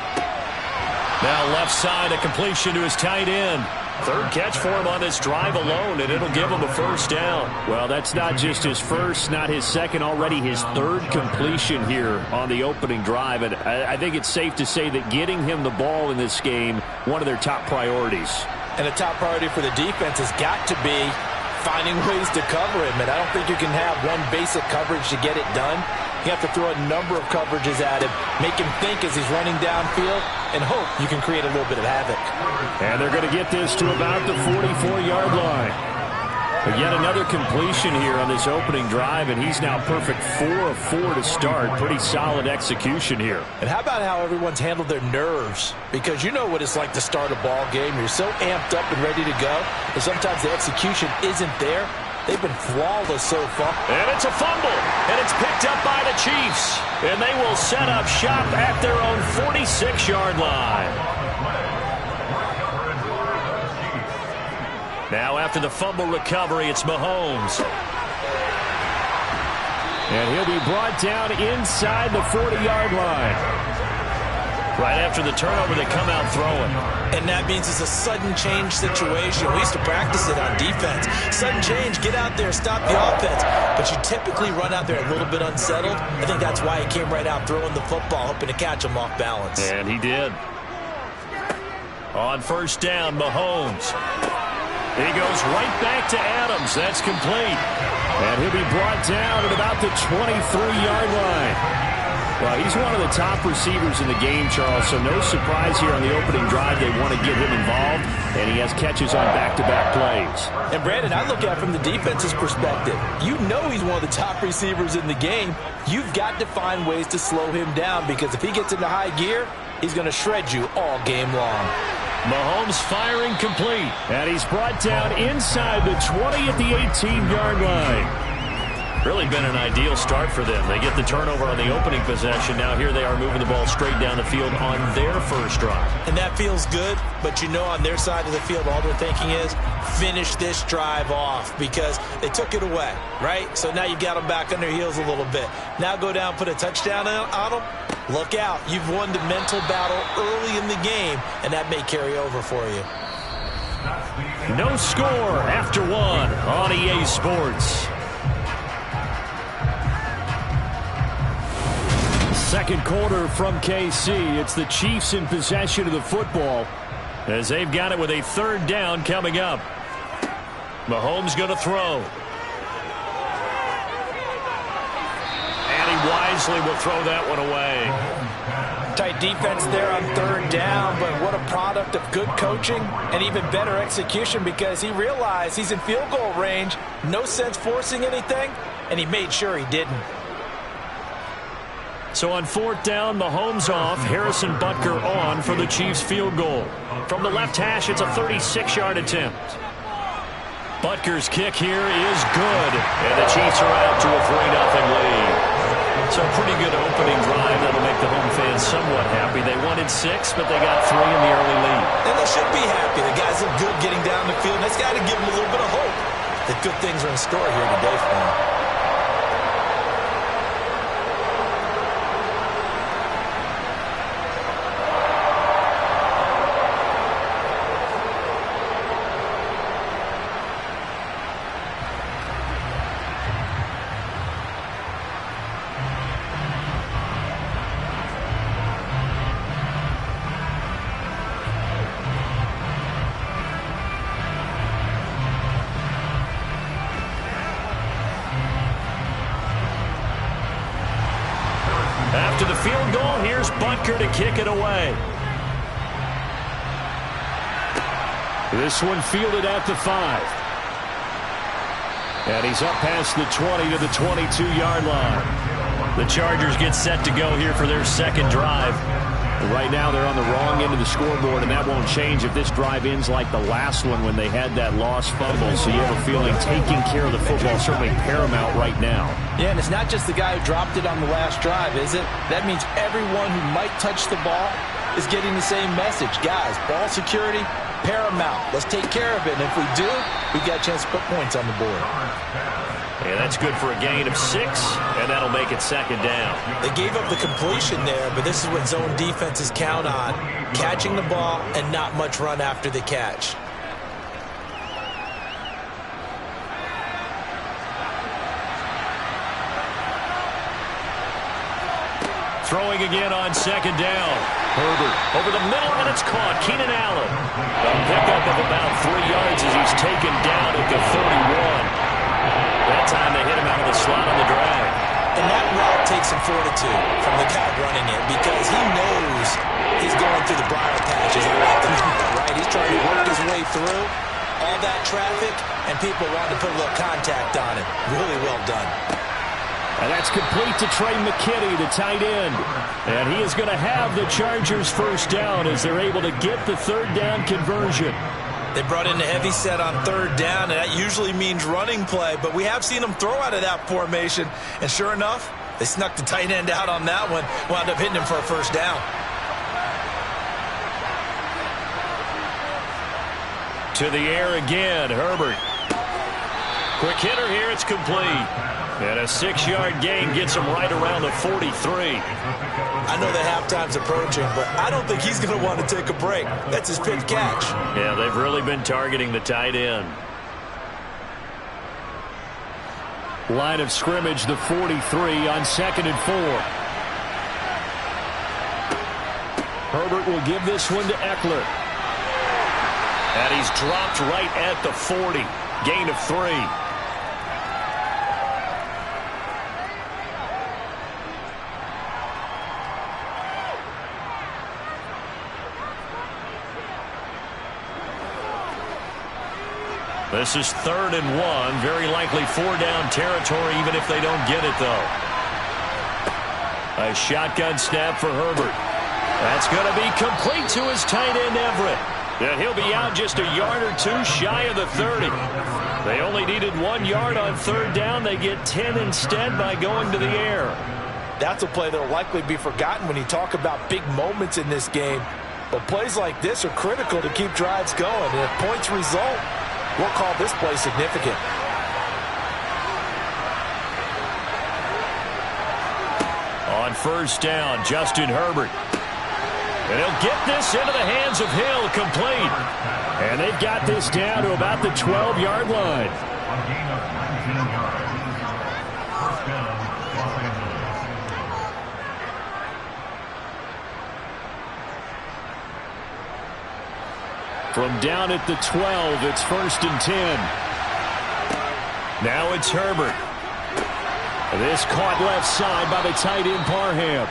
Now left side, a completion to his tight end. Third catch for him on this drive alone, and it'll give him a first down. Well, that's not just his first, not his second, already his third completion here on the opening drive. And I think it's safe to say that getting him the ball in this game, one of their top priorities. And a top priority for the defense has got to be finding ways to cover him. And I don't think you can have one basic coverage to get it done. You have to throw a number of coverages at him, make him think as he's running downfield, and hope you can create a little bit of havoc. And they're going to get this to about the 44-yard line. But yet another completion here on this opening drive, and he's now perfect 4 of 4 to start. Pretty solid execution here. And how about how everyone's handled their nerves? Because you know what it's like to start a ball game. You're so amped up and ready to go, and sometimes the execution isn't there. They've been flawless so far. And it's a fumble, and it's picked up by the Chiefs. And they will set up shop at their own 46-yard line. Now after the fumble recovery, it's Mahomes. And he'll be brought down inside the 40-yard line. Right after the turnover, they come out throwing. And that means it's a sudden change situation. We used to practice it on defense. Sudden change, get out there, stop the offense. But you typically run out there a little bit unsettled. I think that's why he came right out throwing the football, hoping to catch him off balance. And he did. On first down, Mahomes. He goes right back to Adams. That's complete. And he'll be brought down at about the 23-yard line. Well, he's one of the top receivers in the game, Charles, so no surprise here on the opening drive. They want to get him involved, and he has catches on back-to-back plays. And, Brandon, I look at it from the defense's perspective. You know he's one of the top receivers in the game. You've got to find ways to slow him down because if he gets into high gear, he's going to shred you all game long. Mahomes firing complete. And he's brought down inside the 20 at the 18-yard line. Really been an ideal start for them. They get the turnover on the opening possession. Now here they are moving the ball straight down the field on their first drive. And that feels good, but you know on their side of the field all they're thinking is finish this drive off because they took it away, right? So now you got them back on their heels a little bit. Now go down, put a touchdown on them. Look out. You've won the mental battle early in the game, and that may carry over for you. No score after one on EA Sports. Second quarter from KC. It's the Chiefs in possession of the football as they've got it with a third down coming up. Mahomes going to throw. And he wisely will throw that one away. Tight defense there on third down, but what a product of good coaching and even better execution because he realized he's in field goal range. No sense forcing anything, and he made sure he didn't. So on fourth down, Mahomes off, Harrison Butker on for the Chiefs field goal. From the left hash, it's a 36-yard attempt. Butker's kick here is good, and the Chiefs are out to a 3-0 lead. So a pretty good opening drive that'll make the home fans somewhat happy. They wanted 6, but they got 3 in the early lead. And they should be happy. The guys look good getting down the field. That's got to give them a little bit of hope that good things are in store here today for them. After the field goal, here's Butker to kick it away. This one fielded at the 5. And he's up past the 20 to the 22-yard line. The Chargers get set to go here for their second drive. Right now they're on the wrong end of the scoreboard, and that won't change if this drive ends like the last one when they had that lost fumble. So you have a feeling taking care of the football is certainly paramount right now. Yeah, and it's not just the guy who dropped it on the last drive, is it? That means everyone who might touch the ball is getting the same message. Guys, ball security, paramount. Let's take care of it, and if we do, we've got a chance to put points on the board. And that's good for a gain of 6, and that'll make it second down. They gave up the completion there, but this is what zone defenses count on. Catching the ball and not much run after the catch. Throwing again on second down. Herbert over the middle, and it's caught. Keenan Allen. A pickup of about 3 yards as he's taken down at the 31. That time they hit him out of the slot on the drag. And that route takes some fortitude from the guy running it because he knows he's going through the briar patches. I like the right? He's trying to work his way through all that traffic, and people want to put a little contact on it. Really well done. And that's complete to Trey McKinney, the tight end. And he is going to have the Chargers first down as they're able to get the third down conversion. They brought in the heavy set on third down, and that usually means running play, but we have seen them throw out of that formation, and sure enough, they snuck the tight end out on that one, wound up hitting him for a first down. To the air again, Herbert. Quick hitter here, it's complete. And a 6-yard gain gets him right around the 43. I know that halftime's approaching, but I don't think he's going to want to take a break. That's his fifth catch. Yeah, they've really been targeting the tight end. Line of scrimmage, the 43 on 2nd and 4. Herbert will give this one to Eckler. And he's dropped right at the 40. Gain of 3. This is 3rd and 1. Very likely 4-down territory, even if they don't get it, though. A shotgun snap for Herbert. That's going to be complete to his tight end, Everett. And he'll be out just a yard or 2 shy of the 30. They only needed 1 yard on 3rd down. They get 10 instead by going to the air. That's a play that will likely be forgotten when you talk about big moments in this game. But plays like this are critical to keep drives going. And if points result, we'll call this play significant. On On first down, Justin Herbert. And he'll get this into the hands of Hill, complete. And they've got this down to about the 12-yard line. A gain of 19 yards. First down, Los Angeles. From down at the 12, it's 1st and 10. Now it's Herbert. This caught left side by the tight end Parham.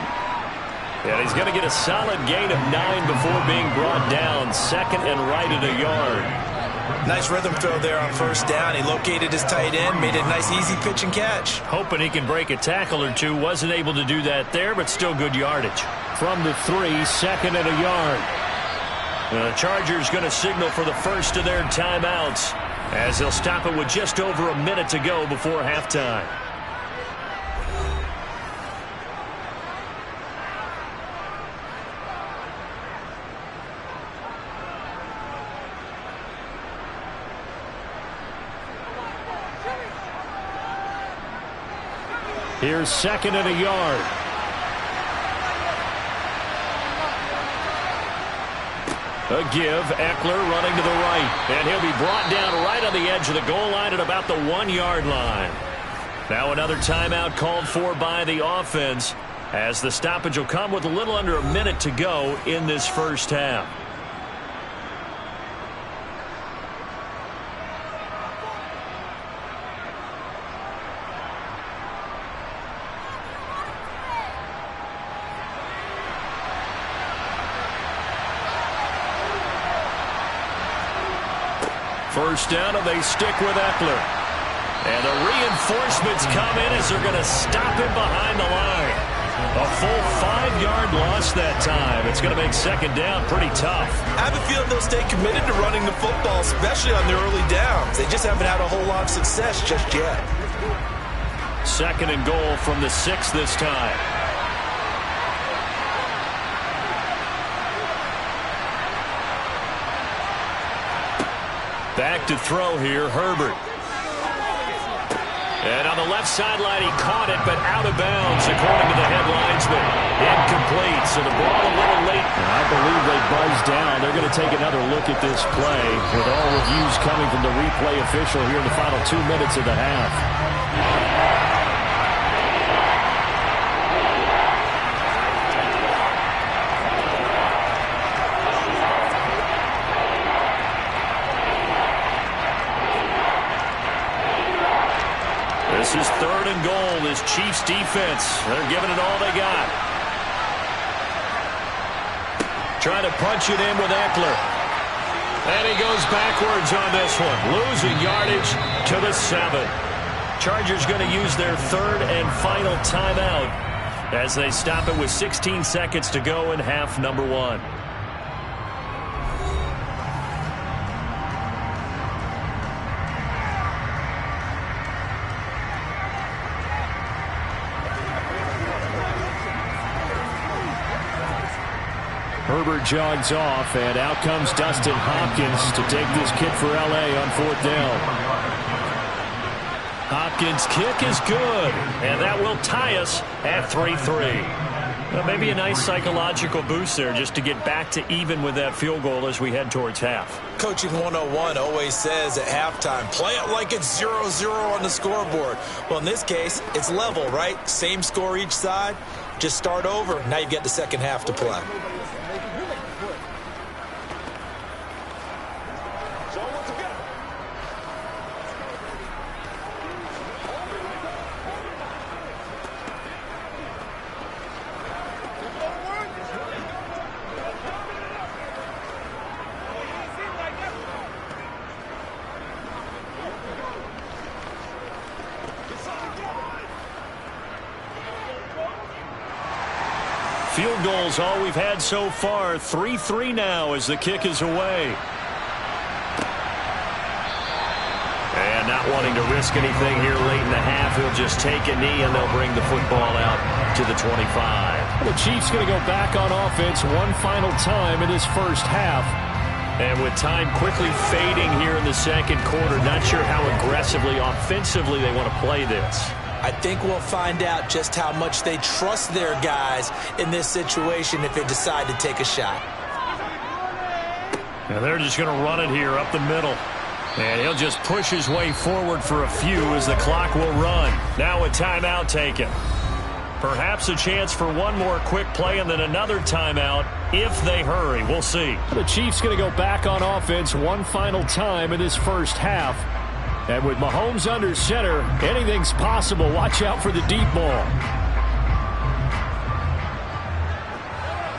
And he's going to get a solid gain of 9 before being brought down. 2nd and right at a yard. Nice rhythm throw there on first down. He located his tight end, made it a nice easy pitch and catch. Hoping he can break a tackle or two. Wasn't able to do that there, but still good yardage. From the 3, 2nd and a yard. The Chargers going to signal for the first of their timeouts as they'll stop it with just over a minute to go before halftime. Here's 2nd and a yard. A give, Eckler running to the right. And he'll be brought down right on the edge of the goal line at about the 1-yard line. Now another timeout called for by the offense as the stoppage will come with a little under a minute to go in this first half. First down, and they stick with Eckler. And the reinforcements come in as they're going to stop him behind the line. A full 5-yard loss that time. It's going to make 2nd down pretty tough. I have a feeling they'll stay committed to running the football, especially on their early downs. They just haven't had a whole lot of success just yet. 2nd and goal from the 6 this time. Back to throw here, Herbert. And on the left sideline, he caught it, but out of bounds, according to the head linesman. Incomplete, so the ball a little late. I believe they buzzed down. They're going to take another look at this play, with all reviews coming from the replay official here in the final 2 minutes of the half. This is 3rd and goal. This Chiefs defense, they're giving it all they got. Trying to punch it in with Eckler. And he goes backwards on this one. Losing yardage to the 7. Chargers going to use their 3rd and final timeout as they stop it with 16 seconds to go in half number 1. Herbert jogs off, and out comes Dustin Hopkins to take this kick for L.A. on 4th down. Hopkins' kick is good, and that will tie us at 3-3. Well, maybe a nice psychological boost there just to get back to even with that field goal as we head towards half. Coaching 101 always says at halftime, play it like it's 0-0 on the scoreboard. Well, in this case, it's level, right? Same score each side. Just start over. Now you get the second half to play. Field goals all we've had so far. 3-3 now as the kick is away. And not wanting to risk anything here late in the half, he'll just take a knee and they'll bring the football out to the 25. The Chiefs going to go back on offense one final time in this first half. And with time quickly fading here in the second quarter, not sure how aggressively, offensively they want to play this. I think we'll find out just how much they trust their guys in this situation if they decide to take a shot. And they're just going to run it here up the middle. And he'll just push his way forward for a few as the clock will run. Now a timeout taken. Perhaps a chance for one more quick play and then another timeout if they hurry. We'll see. The Chiefs going to go back on offense one final time in this first half. And with Mahomes under center, anything's possible. Watch out for the deep ball.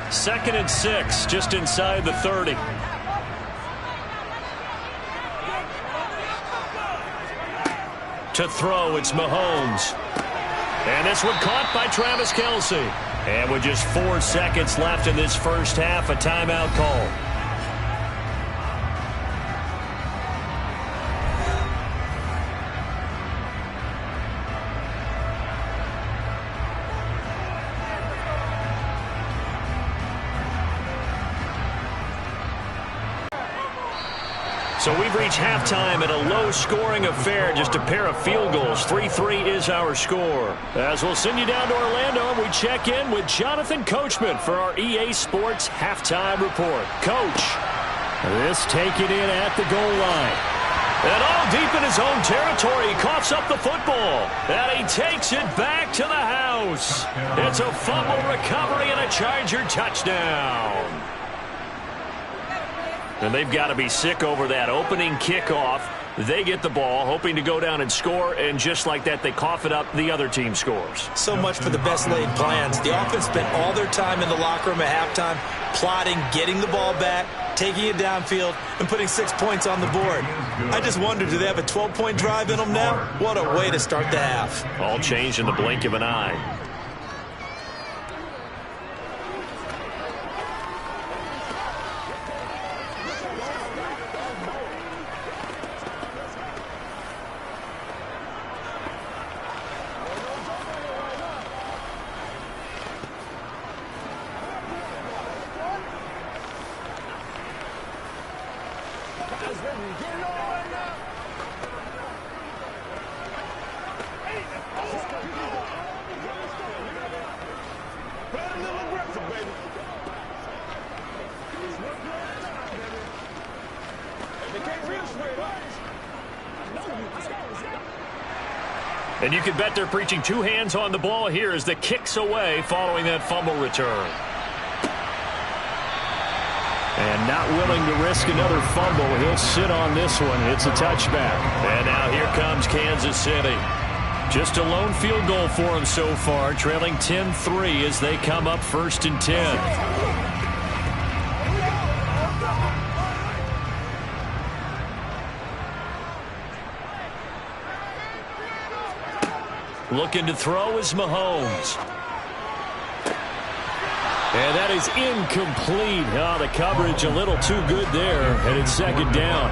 2nd and 6, just inside the 30. To throw, it's Mahomes. And this one caught by Travis Kelce. And with just 4 seconds left in this first half, a timeout call. So we've reached halftime at a low-scoring affair, just a pair of field goals. 3-3 is our score. As we'll send you down to Orlando, and we check in with Jonathan Coachman for our EA Sports Halftime Report. Coach, this taken in at the goal line. And all deep in his own territory, he coughs up the football. And he takes it back to the house. It's a fumble recovery and a Charger touchdown. And they've got to be sick over that opening kickoff. They get the ball, hoping to go down and score, and just like that, they cough it up. The other team scores. So much for the best laid plans. The offense spent all their time in the locker room at halftime, plotting, getting the ball back, taking it downfield, and putting 6 points on the board. I just wonder, do they have a 12-point drive in them now? What a way to start the half. All changed in the blink of an eye. And you can bet they're preaching 2 hands on the ball here as the kick's away following that fumble return. And not willing to risk another fumble. He'll sit on this one. It's a touchback. And now here comes Kansas City. Just a lone field goal for them so far, trailing 10-3 as they come up 1st and 10. Looking to throw is Mahomes. And that is incomplete. Oh, the coverage a little too good there, and it's 2nd down.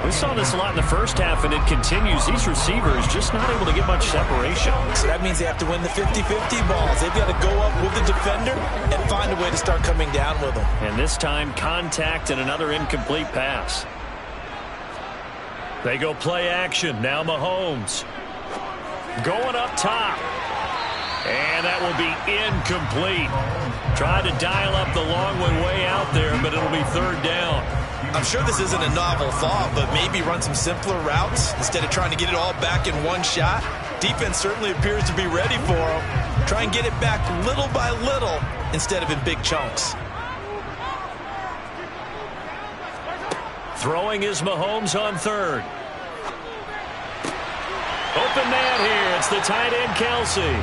We saw this a lot in the first half, and it continues. These receivers just not able to get much separation. So that means they have to win the 50-50 balls. They've got to go up with the defender and find a way to start coming down with them. And this time, contact and another incomplete pass. They go play action. Now Mahomes. Going up top. And that will be incomplete. Tried to dial up the long one way out there, but it'll be 3rd down. I'm sure this isn't a novel thought, but maybe run some simpler routes instead of trying to get it all back in one shot. Defense certainly appears to be ready for them. Try and get it back little by little instead of in big chunks. Throwing is Mahomes on 3rd. Open man here. It's the tight end, Kelce.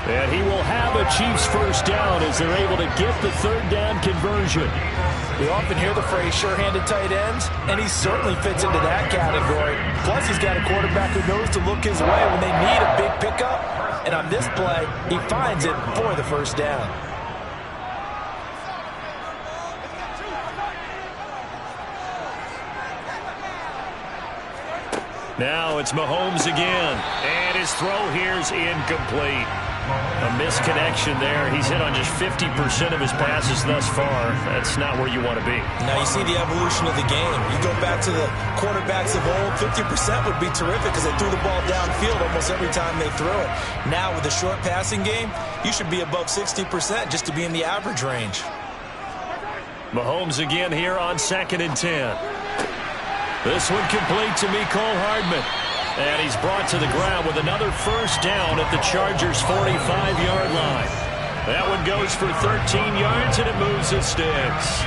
And he will have a Chiefs 1st down as they're able to get the 3rd down conversion. We often hear the phrase sure-handed tight ends, and he certainly fits into that category. Plus, he's got a quarterback who knows to look his way when they need a big pickup. And on this play, he finds it for the 1st down. Now it's Mahomes again. And his throw here's incomplete. A misconnection there. He's hit on just 50% of his passes thus far. That's not where you want to be. Now you see the evolution of the game. You go back to the quarterbacks of old, 50% would be terrific because they threw the ball downfield almost every time they threw it. Now with the short passing game, you should be above 60% just to be in the average range. Mahomes again here on 2nd and 10. This one complete to Mecole Hardman. And he's brought to the ground with another first down at the Chargers' 45-yard line. That one goes for 13 yards, and it moves the sticks.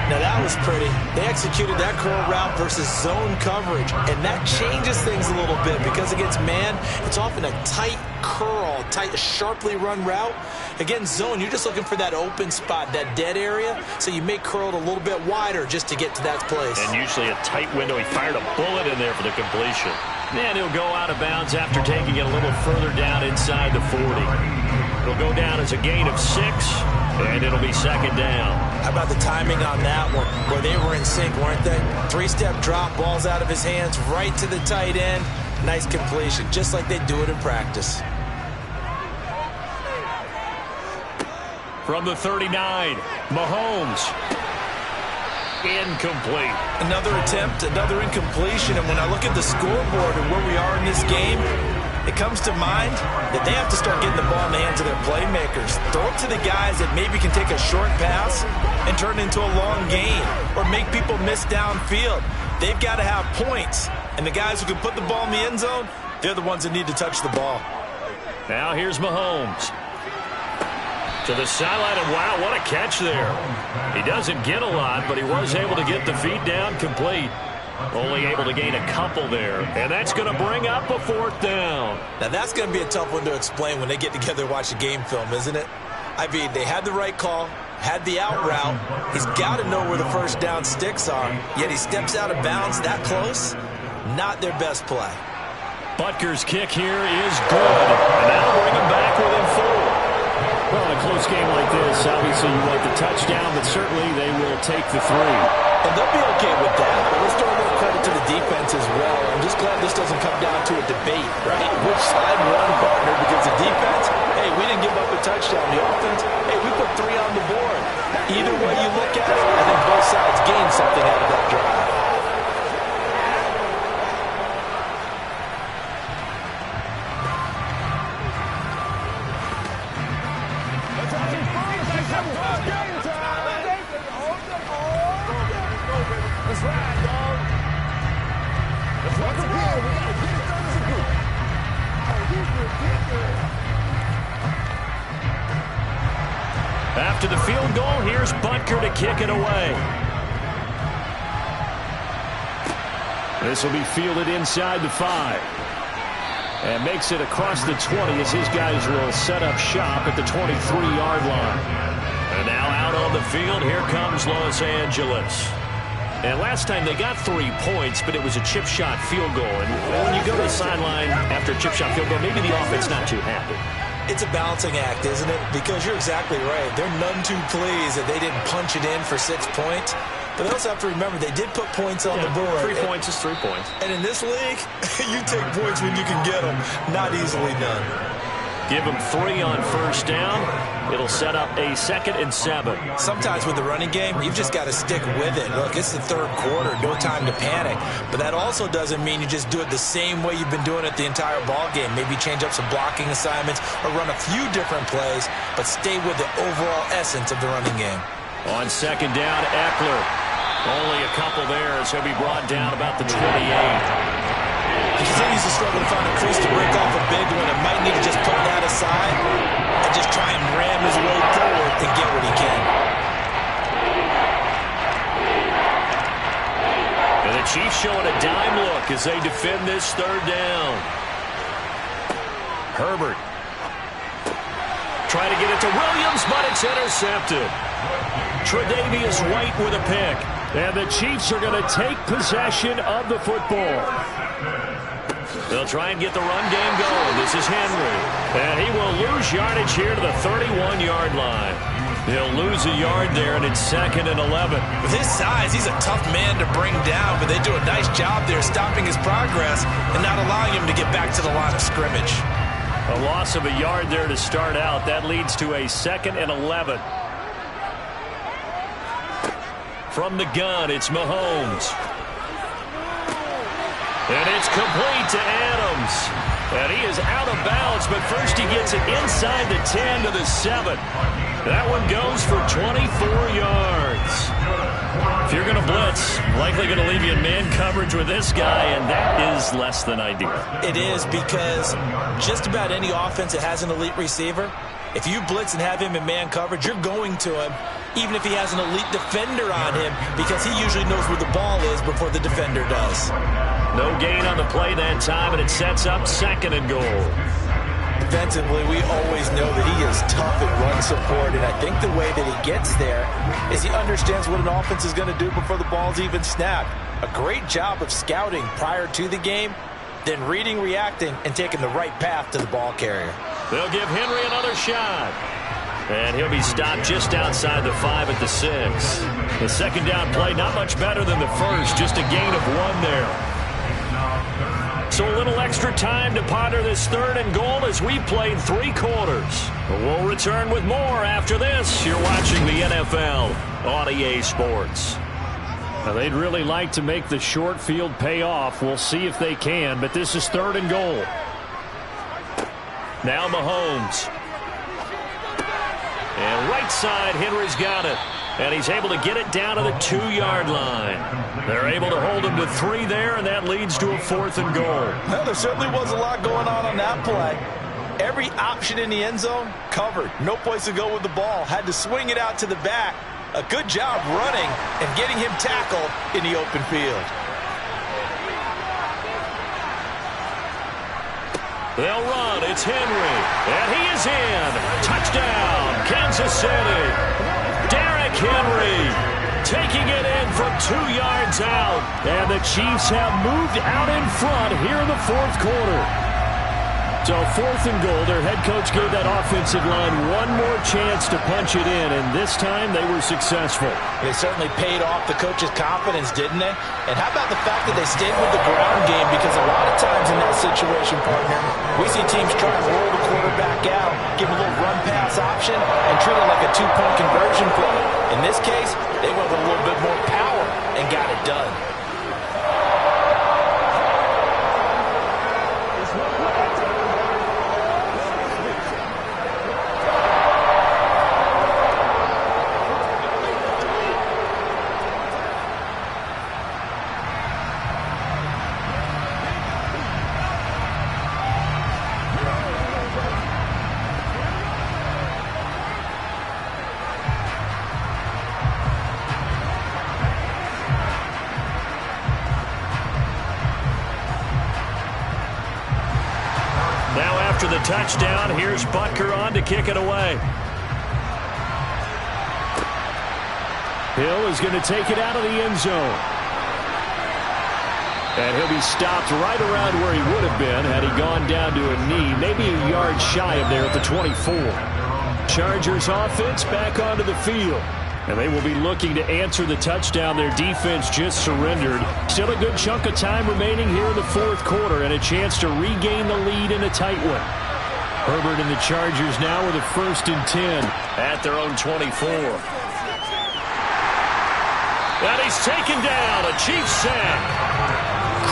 Now that was pretty. They executed that curl route versus zone coverage, and that changes things a little bit because against man, it's often a tight curl, tight, sharply run route. Against zone, you're just looking for that open spot, that dead area, so you may curl it a little bit wider just to get to that place. And usually a tight window. He fired a bullet in there for the completion. And he'll go out of bounds after taking it a little further down inside the 40. It'll go down as a gain of 6, and it'll be 2nd down. How about the timing on that one, where they were in sync, weren't they? 3-step drop, balls out of his hands, right to the tight end. Nice completion, just like they do it in practice. From the 39, Mahomes. Incomplete. Another attempt, another incompletion, and when I look at the scoreboard and where we are in this game, it comes to mind that they have to start getting the ball in the hands of their playmakers. Throw it to the guys that maybe can take a short pass and turn it into a long gain or make people miss downfield. They've got to have points, and the guys who can put the ball in the end zone, they're the ones that need to touch the ball. Now here's Mahomes. To the sideline, and wow, what a catch there. He doesn't get a lot, but he was able to get the feet down complete. Only able to gain a couple there, and that's going to bring up a 4th down. Now that's going to be a tough one to explain when they get together and watch a game film, isn't it? I mean, they had the right call, had the out route. He's got to know where the first down sticks are, yet he steps out of bounds that close. Not their best play. Butker's kick here is good, and that'll bring him back within 4. Well, in a close game like this, obviously you want the touchdown, but certainly they will take the 3. And they'll be okay with that. But let's throw a little credit to the defense as well. I'm just glad this doesn't come down to a debate, right? Which side won, partner? Because the defense, hey, we didn't give up a touchdown. The offense, hey, we put 3 on the board. Either way you look at it, I think both sides gained something out of that drive. After the field goal, here's Butker to kick it away. This will be fielded inside the 5. And makes it across the 20 as his guys will set up shop at the 23-yard line. And now out on the field, here comes Los Angeles. And last time they got 3 points, but it was a chip shot field goal. And when you go to the sideline after a chip shot field goal, maybe the offense not too happy. It's a balancing act, isn't it? Because you're exactly right. They're none too pleased that they didn't punch it in for 6 points. But they also have to remember they did put points on the board. 3 points is 3 points. And in this league, you take points when you can get them. Not easily done. Give them 3 on first down. It'll set up a 2nd and 7. Sometimes with the running game, you've just got to stick with it. Look, it's the 3rd quarter, no time to panic. But that also doesn't mean you just do it the same way you've been doing it the entire ball game. Maybe change up some blocking assignments or run a few different plays, but stay with the overall essence of the running game. On 2nd down, Eckler. Only a couple there as he'll be brought down about the 28. He continues to struggle to find a crease to break off a big one and might need to just put that aside and just try and ram his way forward and get what he can. And the Chiefs showing a dime look as they defend this 3rd down. Herbert trying to get it to Williams, but it's intercepted. Tre'Davious White with a pick. And the Chiefs are going to take possession of the football. They'll try and get the run game going. This is Henry. And he will lose yardage here to the 31-yard line. He'll lose a yard there, and it's 2nd and 11. With his size, he's a tough man to bring down, but they do a nice job there stopping his progress and not allowing him to get back to the line of scrimmage. A loss of a yard there to start out. That leads to a 2nd and 11. From the gun, it's Mahomes. And it's complete to Adams. And he is out of bounds, but first he gets it inside the 10 to the 7. That one goes for 24 yards. If you're going to blitz, likely going to leave you in man coverage with this guy, and that is less than ideal. It is, because just about any offense that has an elite receiver, if you blitz and have him in man coverage, you're going to him, even if he has an elite defender on him, because he usually knows where the ball is before the defender does. No gain on the play that time, and it sets up 2nd and goal. Defensively, we always know that he is tough at run support, and I think the way that he gets there is he understands what an offense is going to do before the ball's even snapped. A great job of scouting prior to the game, then reading, reacting, and taking the right path to the ball carrier. They'll give Henry another shot. And he'll be stopped just outside the 5 at the 6. The 2nd down play, not much better than the first, just a gain of 1 there. So a little extra time to ponder this 3rd and goal as we played 3 quarters. We'll return with more after this. You're watching the NFL on EA Sports. Now, they'd really like to make the short field pay off. We'll see if they can, but this is 3rd and goal. Now Mahomes. And right side, Henry's got it. And he's able to get it down to the 2-yard line. They're able to hold him to 3 there, and that leads to a 4th and goal. Well, there certainly was a lot going on that play. Every option in the end zone covered. No place to go with the ball. Had to swing it out to the back. A good job running and getting him tackled in the open field. They'll run. It's Henry. And he is in. Touchdown, Kansas City. Derrick Henry taking it in from 2 yards out. And the Chiefs have moved out in front here in the 4th quarter. So 4th and goal, their head coach gave that offensive line one more chance to punch it in, and this time they were successful. They certainly paid off the coach's confidence, didn't they? And how about the fact that they stayed with the ground game? Because a lot of times in that situation, partner, we see teams try to roll the quarterback out, give a little run-pass option, and treat it like a 2-point conversion play. In this case, they went with a little bit more power and got it done. After the touchdown, here's Butker on to kick it away. Hill is going to take it out of the end zone. And he'll be stopped right around where he would have been had he gone down to a knee, maybe a yard shy of there at the 24. Chargers offense back onto the field. And they will be looking to answer the touchdown their defense just surrendered. Still a good chunk of time remaining here in the 4th quarter and a chance to regain the lead in a tight one. Herbert and the Chargers now with a 1st and 10 at their own 24. And he's taken down, a Chiefs sack.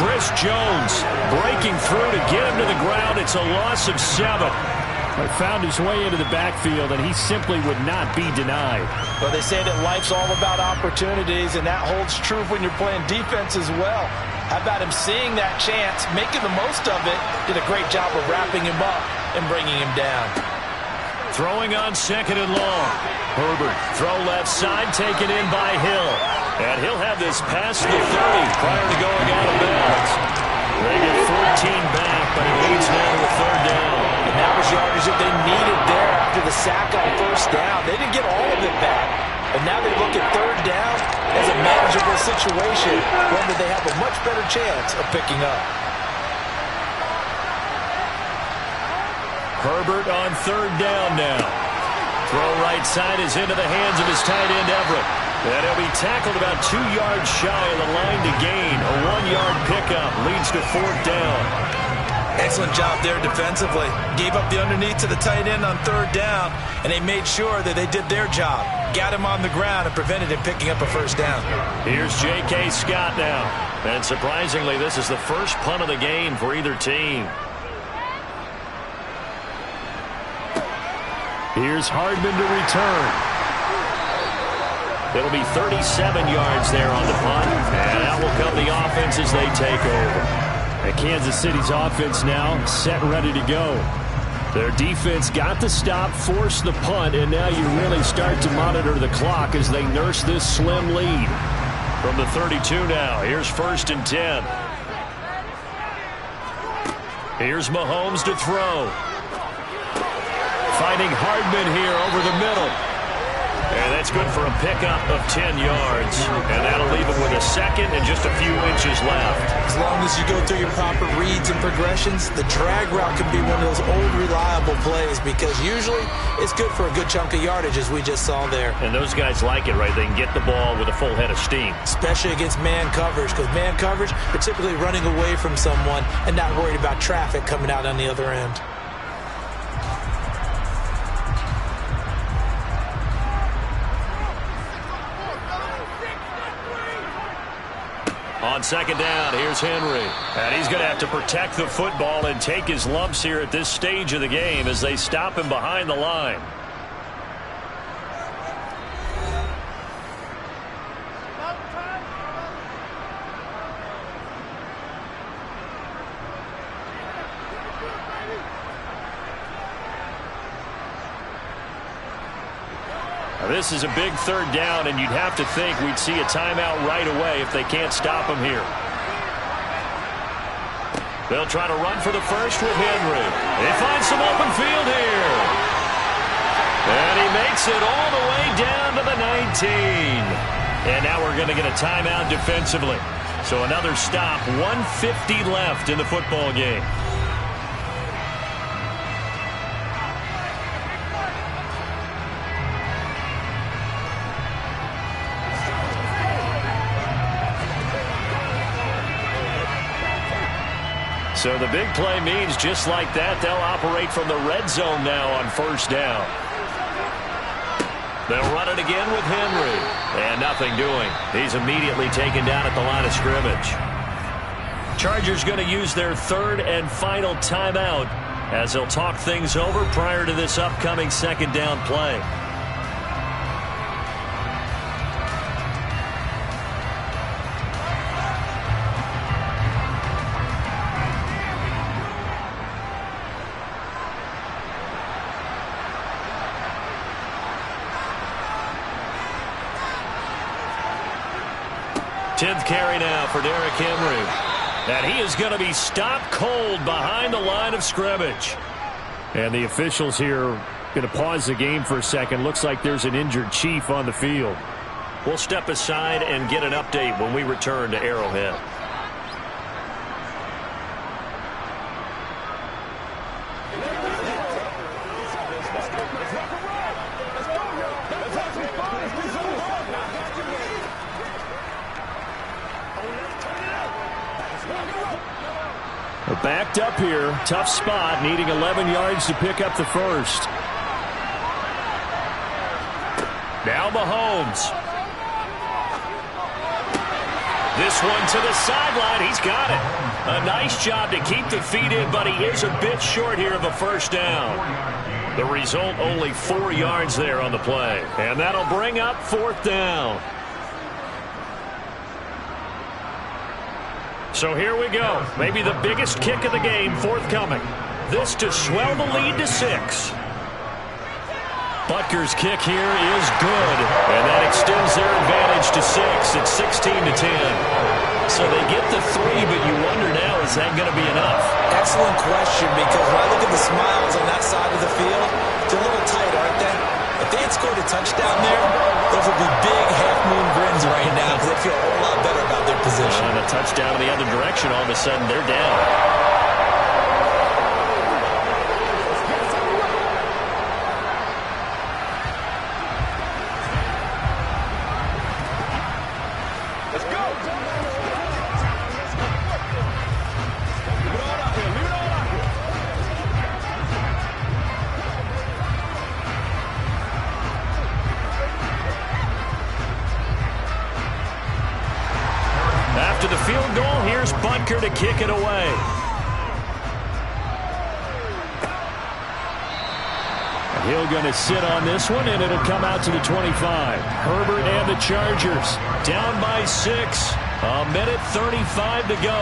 Chris Jones breaking through to get him to the ground. It's a loss of 7. He found his way into the backfield, and he simply would not be denied. Well, they say that life's all about opportunities, and that holds true when you're playing defense as well. How about him seeing that chance, making the most of it, did a great job of wrapping him up and bringing him down. Throwing on 2nd and long. Herbert, throw left side, taken in by Hill. And he'll have this past the 30 prior to going out of bounds. They get 14 back, but it leads now to a 3rd down. And that was yardage that they needed there after the sack on 1st down. They didn't get all of it back. And now they look at 3rd down as a manageable situation, one that they have a much better chance of picking up. Herbert on 3rd down now. Throw right side is into the hands of his tight end, Everett. And he'll be tackled about 2 yards shy of the line to gain. A 1-yard pickup leads to 4th down. Excellent job there defensively. Gave up the underneath to the tight end on third down, and they made sure that they did their job. Got him on the ground and prevented him picking up a first down. Here's J.K. Scott now. And surprisingly, this is the first punt of the game for either team. Here's Hardman to return. It'll be 37 yards there on the punt. And out will come the offense as they take over. And Kansas City's offense now set ready to go. Their defense got the stop, forced the punt, and now you really start to monitor the clock as they nurse this slim lead. From the 32 now, here's 1st and 10. Here's Mahomes to throw. Finding Hardman here over the middle. And that's good for a pickup of 10 yards. And that'll leave him with a second and just a few inches left. As long as you go through your proper reads and progressions, the drag route can be one of those old reliable plays because usually it's good for a good chunk of yardage as we just saw there. And those guys like it, right? They can get the ball with a full head of steam. Especially against man coverage because man coverage, they're typically running away from someone and not worried about traffic coming out on the other end. On second down, here's Henry. And he's going to have to protect the football and take his lumps here at this stage of the game as they stop him behind the line. This is a big third down, and you'd have to think we'd see a timeout right away if they can't stop him here. They'll try to run for the first with Henry. They find some open field here. And he makes it all the way down to the 19. And now we're going to get a timeout defensively. So another stop, 1:50 left in the football game. So the big play means just like that, they'll operate from the red zone now on first down. They'll run it again with Henry. And nothing doing. He's immediately taken down at the line of scrimmage. Chargers going to use their third and final timeout as they'll talk things over prior to this upcoming second down play. Tenth carry now for Derrick Henry. And he is going to be stopped cold behind the line of scrimmage. And the officials here going to pause the game for a second. Looks like there's an injured Chief on the field. We'll step aside and get an update when we return to Arrowhead. Backed up here. Tough spot. Needing 11 yards to pick up the first. Now Mahomes. This one to the sideline. He's got it. A nice job to keep the feet in, but he is a bit short here of a first down. The result, only 4 yards there on the play. And that'll bring up fourth down. So here we go. Maybe the biggest kick of the game forthcoming. This to swell the lead to 6. Butker's kick here is good. And that extends their advantage to 6. It's 16-10. So they get the 3, but you wonder now, is that going to be enough? Excellent question, because when I look at the smiles on that side of the field, they're a little tight, aren't they? If they had scored a touchdown there, those would be big half-moon grins right now because they feel a whole lot better about their position. And a touchdown in the other direction, all of a sudden they're down. After the field goal, here's Butker to kick it away. Hill going to sit on this one, and it'll come out to the 25. Herbert and the Chargers Down by 6. A minute 35 to go.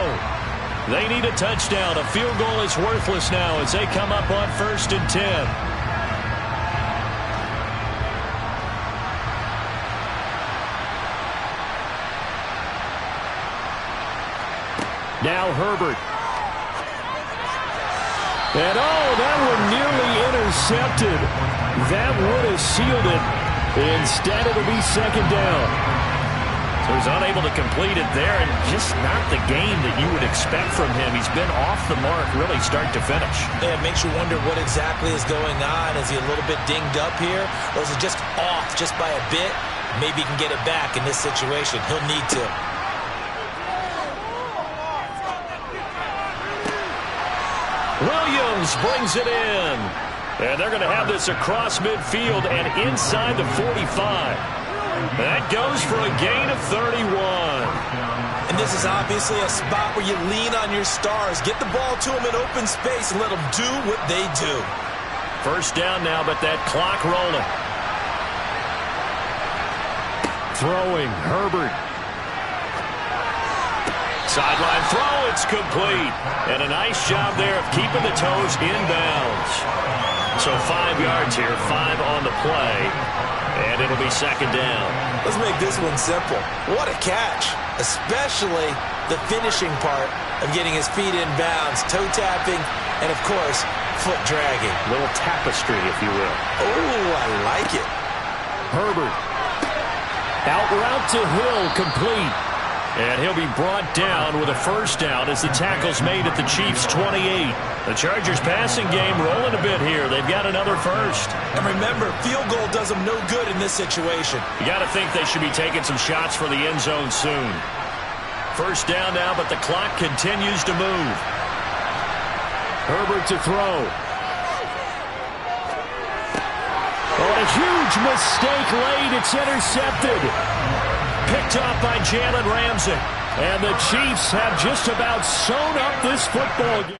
They need a touchdown. A field goal is worthless now as they come up on 1st and 10. Now Herbert. And that one nearly intercepted. That would have sealed it. Instead, it'll be 2nd down. So he's unable to complete it there, and just not the game that you would expect from him. He's been off the mark really start to finish. Yeah, it makes you wonder what exactly is going on. Is he a little bit dinged up here, or is it just off just by a bit? Maybe he can get it back in this situation. He'll need to. Williams brings it in. And they're going to have this across midfield and inside the 45. That goes for a gain of 31. And this is obviously a spot where you lean on your stars. Get the ball to them in open space and let them do what they do. 1st down now, but that clock rolling. Throwing, Herbert. Sideline throw, it's complete. And a nice job there of keeping the toes inbounds. So 5 yards here, 5 on the play. And it'll be 2nd down. Let's make this one simple. What a catch. Especially the finishing part of getting his feet in bounds, toe tapping, and of course, foot dragging. Little tapestry, if you will. Oh, I like it. Herbert. Out route to Hill, complete. And he'll be brought down with a 1st down as the tackle's made at the Chiefs' 28. The Chargers passing game rolling a bit here. They've got another 1st. And remember, field goal does them no good in this situation. You got to think they should be taking some shots for the end zone soon. 1st down now, but the clock continues to move. Herbert to throw. Oh, a huge mistake late. It's intercepted. Picked off by Jalen Ramsey. And the Chiefs have just about sewn up this football game.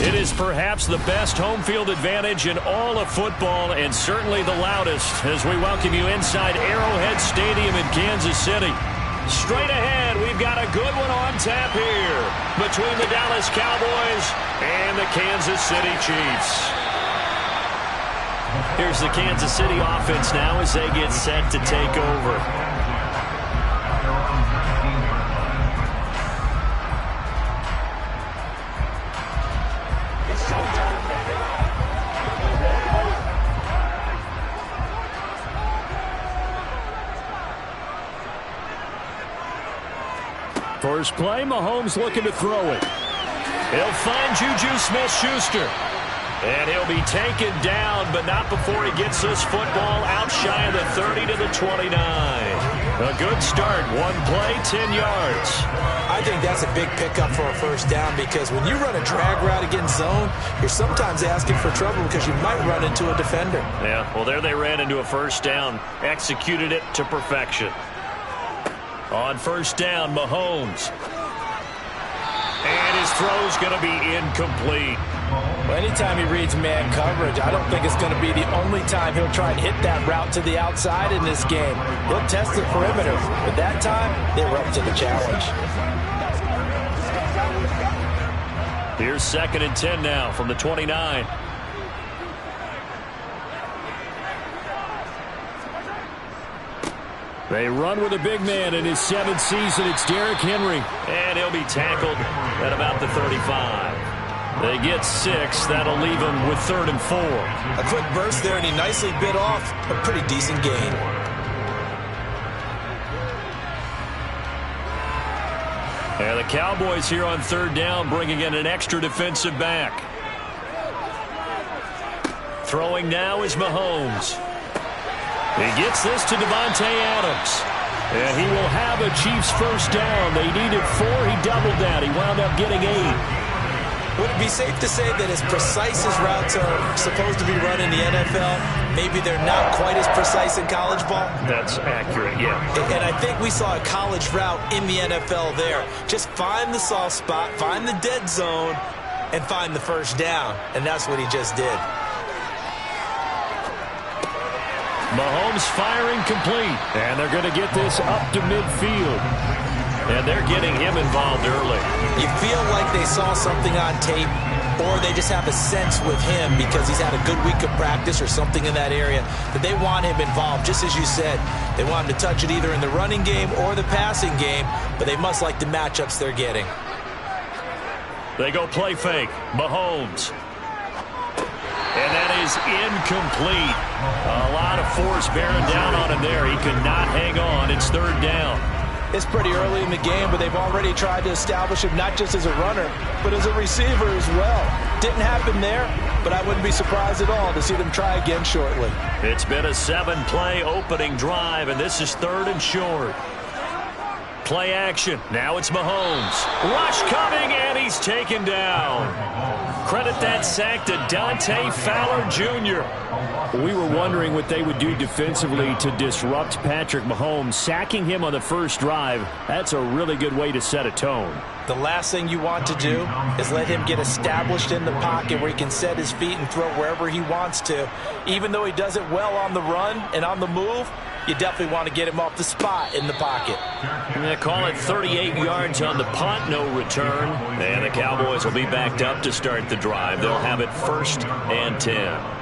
It is perhaps the best home field advantage in all of football, and certainly the loudest, as we welcome you inside Arrowhead Stadium in Kansas City. Straight ahead, we've got a good one on tap here between the Dallas Cowboys and the Kansas City Chiefs. Here's the Kansas City offense now as they get set to take over. First play, Mahomes looking to throw it. He'll find Juju Smith-Schuster. And he'll be taken down, but not before he gets this football out shy of the 30 to the 29. A good start. One play, 10 yards. I think that's a big pickup for a first down because when you run a drag route against zone, you're sometimes asking for trouble because you might run into a defender. Yeah, well, there they ran into a first down. Executed it to perfection. On first down, Mahomes. And his throw's going to be incomplete. Well, anytime he reads man coverage, I don't think it's going to be the only time he'll try and hit that route to the outside in this game. He'll test the perimeter, but that time, they were up to the challenge. Here's 2nd and 10 now from the 29. They run with a big man in his 7th season. It's Derrick Henry. And he'll be tackled at about the 35. They get 6. That'll leave him with 3rd and 4. A quick burst there, and he nicely bit off a pretty decent gain. And the Cowboys here on 3rd down, bringing in an extra defensive back. Throwing now is Mahomes. He gets this to Devontae Adams. And he will have a Chiefs first down. They needed 4. He doubled that. He wound up getting 8. Would it be safe to say that as precise as routes are supposed to be run in the NFL, maybe they're not quite as precise in college ball? That's accurate, yeah. And I think we saw a college route in the NFL there. Just find the soft spot, find the dead zone, and find the first down. And that's what he just did. Mahomes firing complete. And they're going to get this up to midfield. And they're getting him involved early. You feel like they saw something on tape, or they just have a sense with him because he's had a good week of practice or something in that area that they want him involved. Just as you said, they want him to touch it either in the running game or the passing game, but they must like the matchups they're getting. They go play fake. Mahomes. And that is incomplete. A lot of force bearing down on him there. He could not hang on. It's 3rd down. It's pretty early in the game, but they've already tried to establish him not just as a runner, but as a receiver as well. Didn't happen there, but I wouldn't be surprised at all to see them try again shortly. It's been a 7-play opening drive, and this is 3rd and short. Play action. Now it's Mahomes. Rush coming, and he's taken down. Credit that sack to Dante Fowler Jr. We were wondering what they would do defensively to disrupt Patrick Mahomes. Sacking him on the first drive, that's a really good way to set a tone. The last thing you want to do is let him get established in the pocket where he can set his feet and throw wherever he wants to. Even though he does it well on the run and on the move, you definitely want to get him off the spot in the pocket. They call it 38 yards on the punt, no return. And the Cowboys will be backed up to start the drive. They'll have it 1st and 10.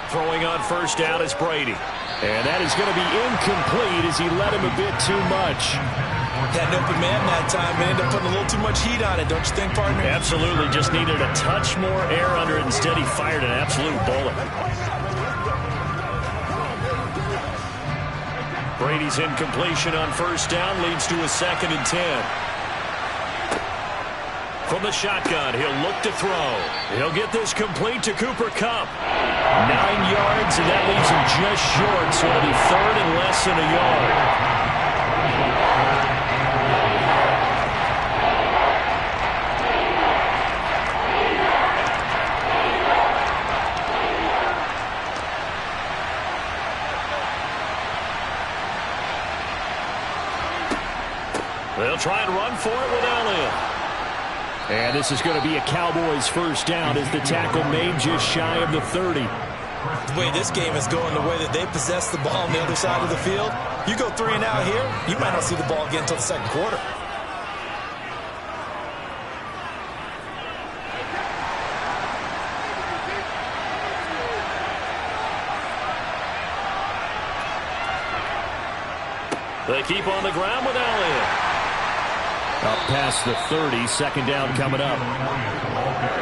Throwing on first down is Brady. And that is going to be incomplete as he let him a bit too much. Had an open man that time, but ended up putting a little too much heat on it, don't you think, partner? Absolutely. Just needed a touch more air under it. Instead, he fired an absolute bullet. Brady's incompletion on first down leads to a 2nd and 10. From the shotgun, he'll look to throw. He'll get this complete to Cooper Kupp. 9 yards, and that leaves him just short, so it'll be 3rd and less than a yard. They'll try and run for it with Elliott. And this is going to be a Cowboys first down as the tackle made just shy of the 30. The way this game is going, the way that they possess the ball on the other side of the field, you go 3 and out here, you might not see the ball again until the second quarter. They keep on the ground with Elliott. Up past the 30, second down coming up.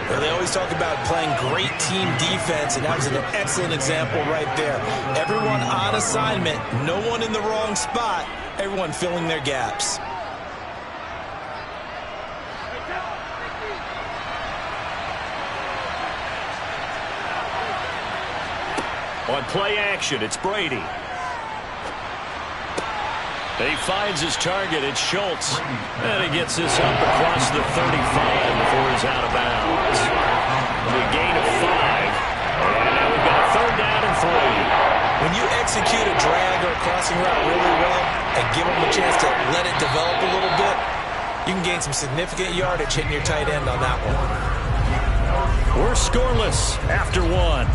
Well, they always talk about playing great team defense, and that was an excellent example right there. Everyone on assignment, no one in the wrong spot, everyone filling their gaps. On play action, it's Brady. He finds his target. It's Schultz. And he gets this up across the 35 before he's out of bounds. A gain of 5. And now we've got a third down and 3. When you execute a drag or a crossing route really well and give them a chance to let it develop a little bit, you can gain some significant yardage hitting your tight end on that one. We're scoreless after 1.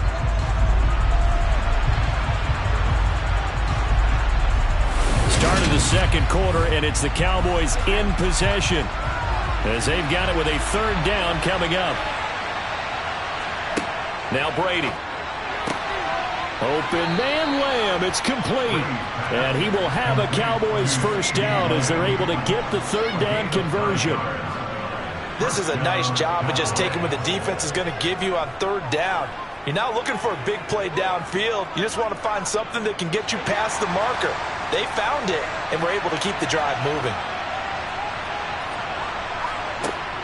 Start of the second quarter, and it's the Cowboys in possession as they've got it with a third down coming up. Now Brady. Open man Lamb. It's complete. And he will have a Cowboys first down as they're able to get the third down conversion. This is a nice job of just taking what the defense is going to give you on third down. You're not looking for a big play downfield. You just want to find something that can get you past the marker. They found it, and were able to keep the drive moving.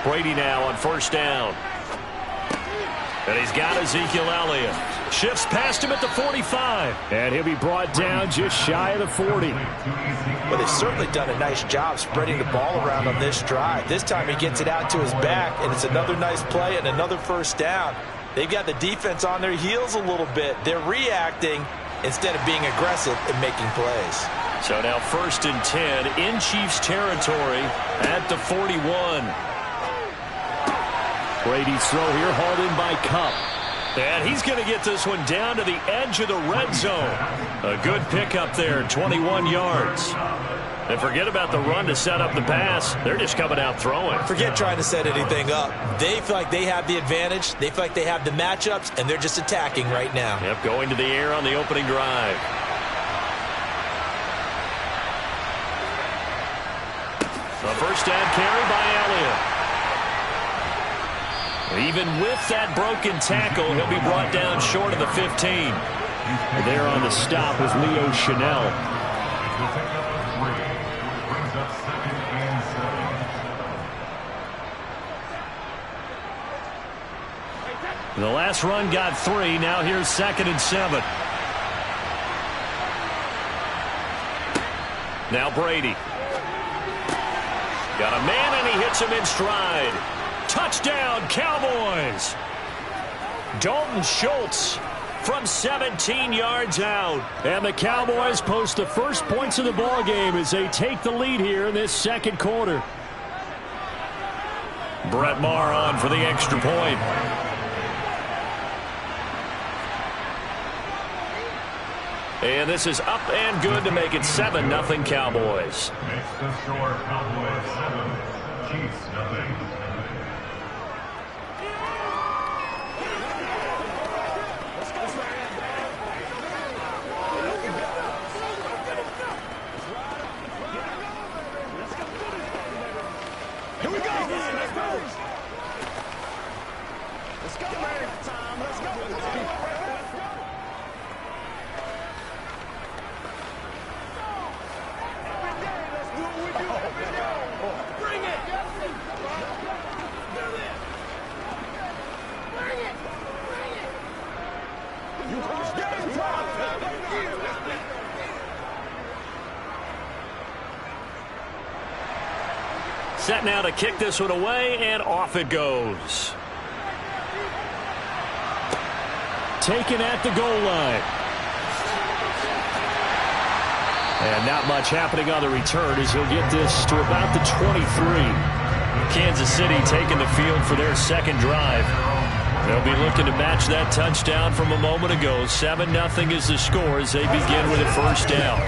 Brady now on first down. And he's got Ezekiel Elliott. Shifts past him at the 45. And he'll be brought down just shy of the 40. Well, they've certainly done a nice job spreading the ball around on this drive. This time he gets it out to his back, and it's another nice play and another first down. They've got the defense on their heels a little bit. They're reacting instead of being aggressive and making plays. So now 1st and 10 in Chiefs territory at the 41. Brady's throw here hauled in by Kupp. And he's going to get this one down to the edge of the red zone. A good pickup there, 21 yards. And forget about the run to set up the pass. They're just coming out throwing. Forget trying to set anything up. They feel like they have the advantage. They feel like they have the matchups, and they're just attacking right now. Yep, going to the air on the opening drive. A first down carry by Elliott. Even with that broken tackle, he'll be brought down short of the 15. There on the stop was Leo Chanel. The last run got 3. Now here's 2nd and 7. Now Brady. Got a man, and he hits him in stride. Touchdown, Cowboys. Dalton Schultz from 17 yards out. And the Cowboys post the first points of the ball game as they take the lead here in this second quarter. Brett Maher on for the extra point. And this is up and good to make it 7-0 Cowboys. Makes the score Cowboys 7, Chiefs nothing. Here we go. Let's go. Let's go, man. Time. Let's go. Let's go. Set now to kick this one away, and off it goes. Taken at the goal line. And not much happening on the return as he'll get this to about the 23. Kansas City taking the field for their second drive. They'll be looking to match that touchdown from a moment ago. 7-0 is the score as they begin with a first down.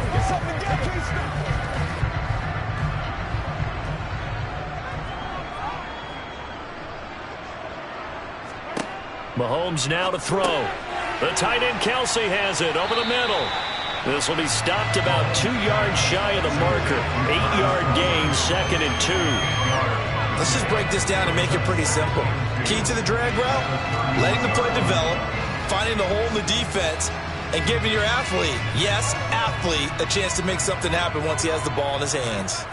Mahomes now to throw. The tight end Kelsey has it over the middle. This will be stopped about 2 yards shy of the marker. 8-yard gain, 2nd and 2. Let's just break this down and make it pretty simple. Key to the drag route, letting the play develop, finding the hole in the defense, and giving your athlete, yes, athlete, a chance to make something happen once he has the ball in his hands.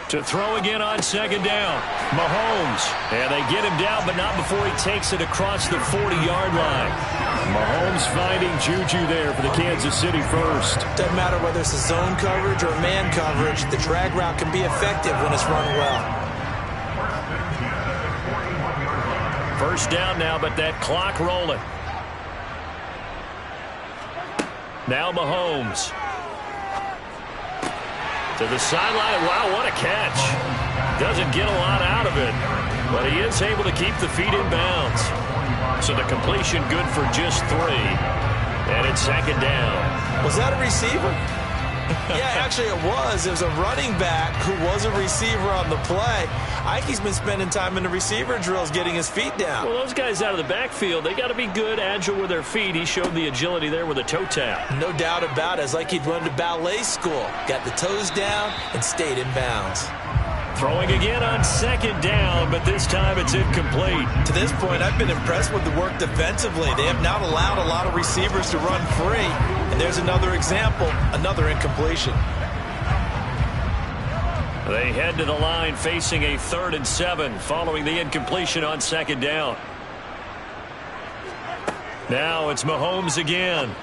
To throw again on 2nd down. Mahomes. And they get him down, but not before he takes it across the 40-yard line. Mahomes finding Juju there for the Kansas City first. Doesn't matter whether it's a zone coverage or man coverage, the drag route can be effective when it's run well. First down now, but that clock rolling. Now Mahomes. To the sideline. Wow, what a catch. Doesn't get a lot out of it, but he is able to keep the feet in bounds. So the completion good for just 3. And it's 2nd down. Was that a receiver? Yeah, actually it was. It was a running back who was a receiver on the play. Ike's been spending time in the receiver drills getting his feet down. Well, those guys out of the backfield, they got to be good, agile with their feet. He showed the agility there with a toe tap. No doubt about it. It's like he'd run to ballet school. Got the toes down and stayed in bounds. Throwing again on 2nd down, but this time it's incomplete. To this point, I've been impressed with the work defensively. They have not allowed a lot of receivers to run free. And there's another example, another incompletion. They head to the line facing a 3rd and 7 following the incompletion on 2nd down. Now it's Mahomes again.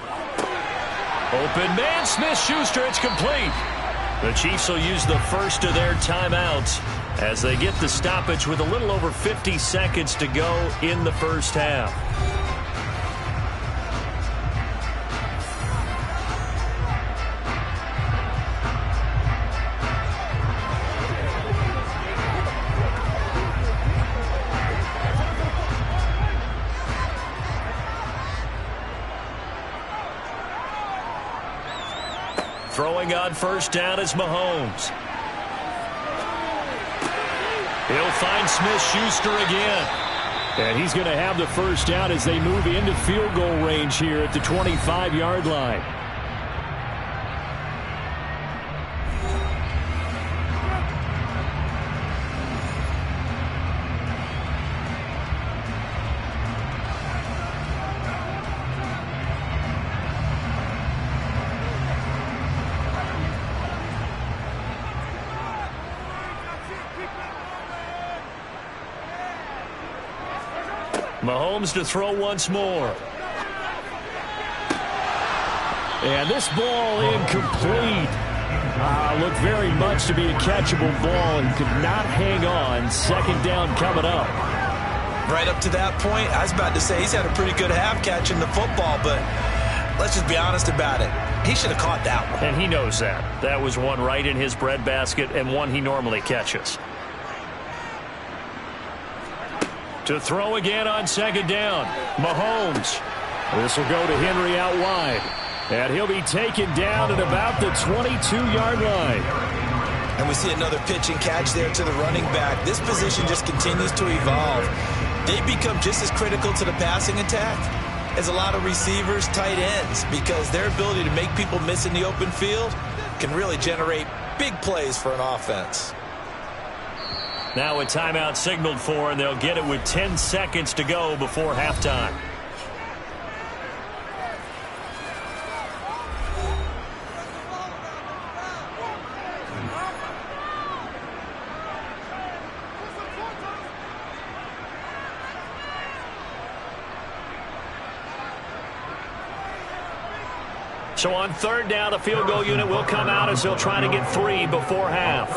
Open man, Smith-Schuster, it's complete. The Chiefs will use the first of their timeouts as they get the stoppage with a little over 50 seconds to go in the first half. Throwing on first down is Mahomes. He'll find Smith-Schuster again. And he's going to have the first down as they move into field goal range here at the 25-yard line. Mahomes to throw once more. And this ball incomplete. Looked very much to be a catchable ball and could not hang on. 2nd down coming up. Right up to that point, I was about to say he's had a pretty good half catching the football, but let's just be honest about it. He should have caught that one. And he knows that. That was one right in his breadbasket and one he normally catches. To throw again on 2nd down. Mahomes. This will go to Henry out wide. And he'll be taken down at about the 22-yard line. And we see another pitch and catch there to the running back. This position just continues to evolve. They become just as critical to the passing attack as a lot of receivers, tight ends, because their ability to make people miss in the open field can really generate big plays for an offense. Now a timeout signaled for, and they'll get it with 10 seconds to go before halftime. So on 3rd down, the field goal unit will come out as they'll try to get 3 before half.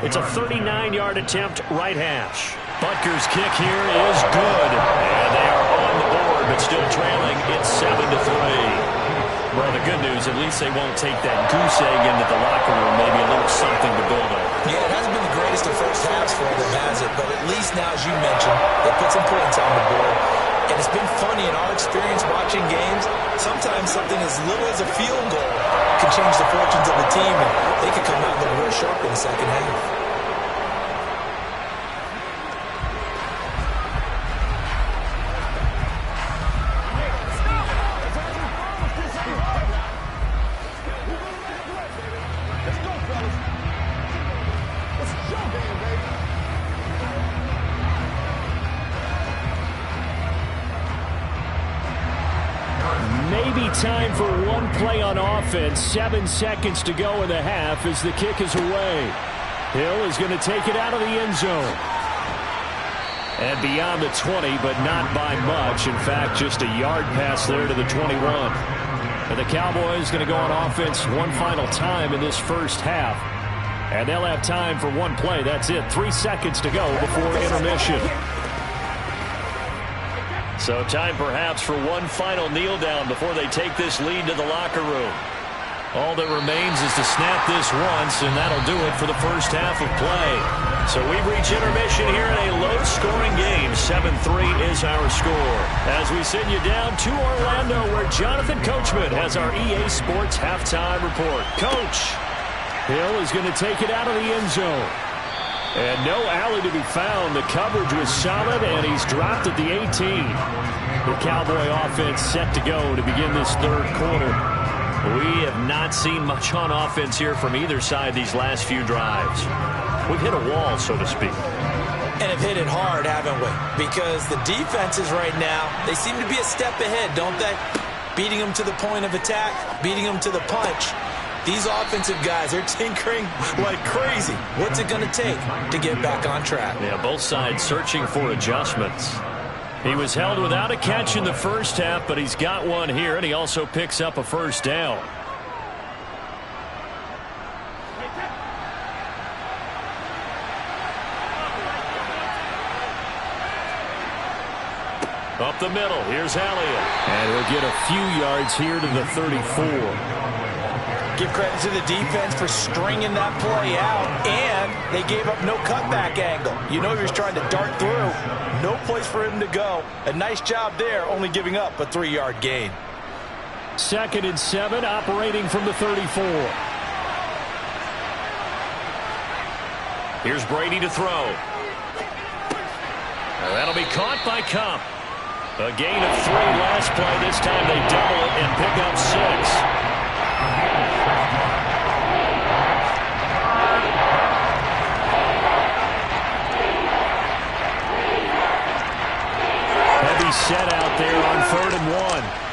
It's a 39-yard attempt, right hash. Butker's kick here is good. And they are on the board, but still trailing. It's 7-3. Well, the good news lose, at least they won't take that goose egg into the locker room, maybe a little something to build on. Yeah, it hasn't been the greatest of first halves for them, has it? But at least now, as you mentioned, they put some points on the board. And it's been funny in our experience watching games. Sometimes something as little as a field goal can change the fortunes of the team, and they could come out and look real sharp in the second half. Maybe time for one play on offense. 7 seconds to go in the half as the kick is away. Hill is going to take it out of the end zone. And beyond the 20, but not by much. In fact, just a yard pass there to the 21. And the Cowboys going to go on offense one final time in this first half. And they'll have time for one play. That's it. 3 seconds to go before intermission. So time perhaps for one final kneel down before they take this lead to the locker room. All that remains is to snap this once, and that'll do it for the first half of play. So we reach intermission here in a low-scoring game. 7-3 is our score. As we send you down to Orlando, where Jonathan Coachman has our EA Sports halftime report. Coach, Hill is going to take it out of the end zone. And no alley to be found. The coverage was solid, and he's dropped at the 18. The Cowboy offense set to go to begin this third quarter. We have not seen much on offense here from either side these last few drives. We've hit a wall, so to speak. And have hit it hard, haven't we? Because the defenses right now, they seem to be a step ahead, don't they? Beating them to the point of attack, beating them to the punch. These offensive guys are tinkering like crazy. What's it going to take to get back on track? Yeah, both sides searching for adjustments. He was held without a catch in the first half, but he's got one here, and he also picks up a first down. Up the middle, here's Elliott. And he'll get a few yards here to the 34. Give credit to the defense for stringing that play out, and they gave up no cutback angle. You know he was trying to dart through. No place for him to go. A nice job there, only giving up a 3-yard gain. 2nd and 7, operating from the 34. Here's Brady to throw. That'll be caught by Cup. A gain of 3 last play. This time they double it and pick up 6. Heavy set out there on 3rd and 1.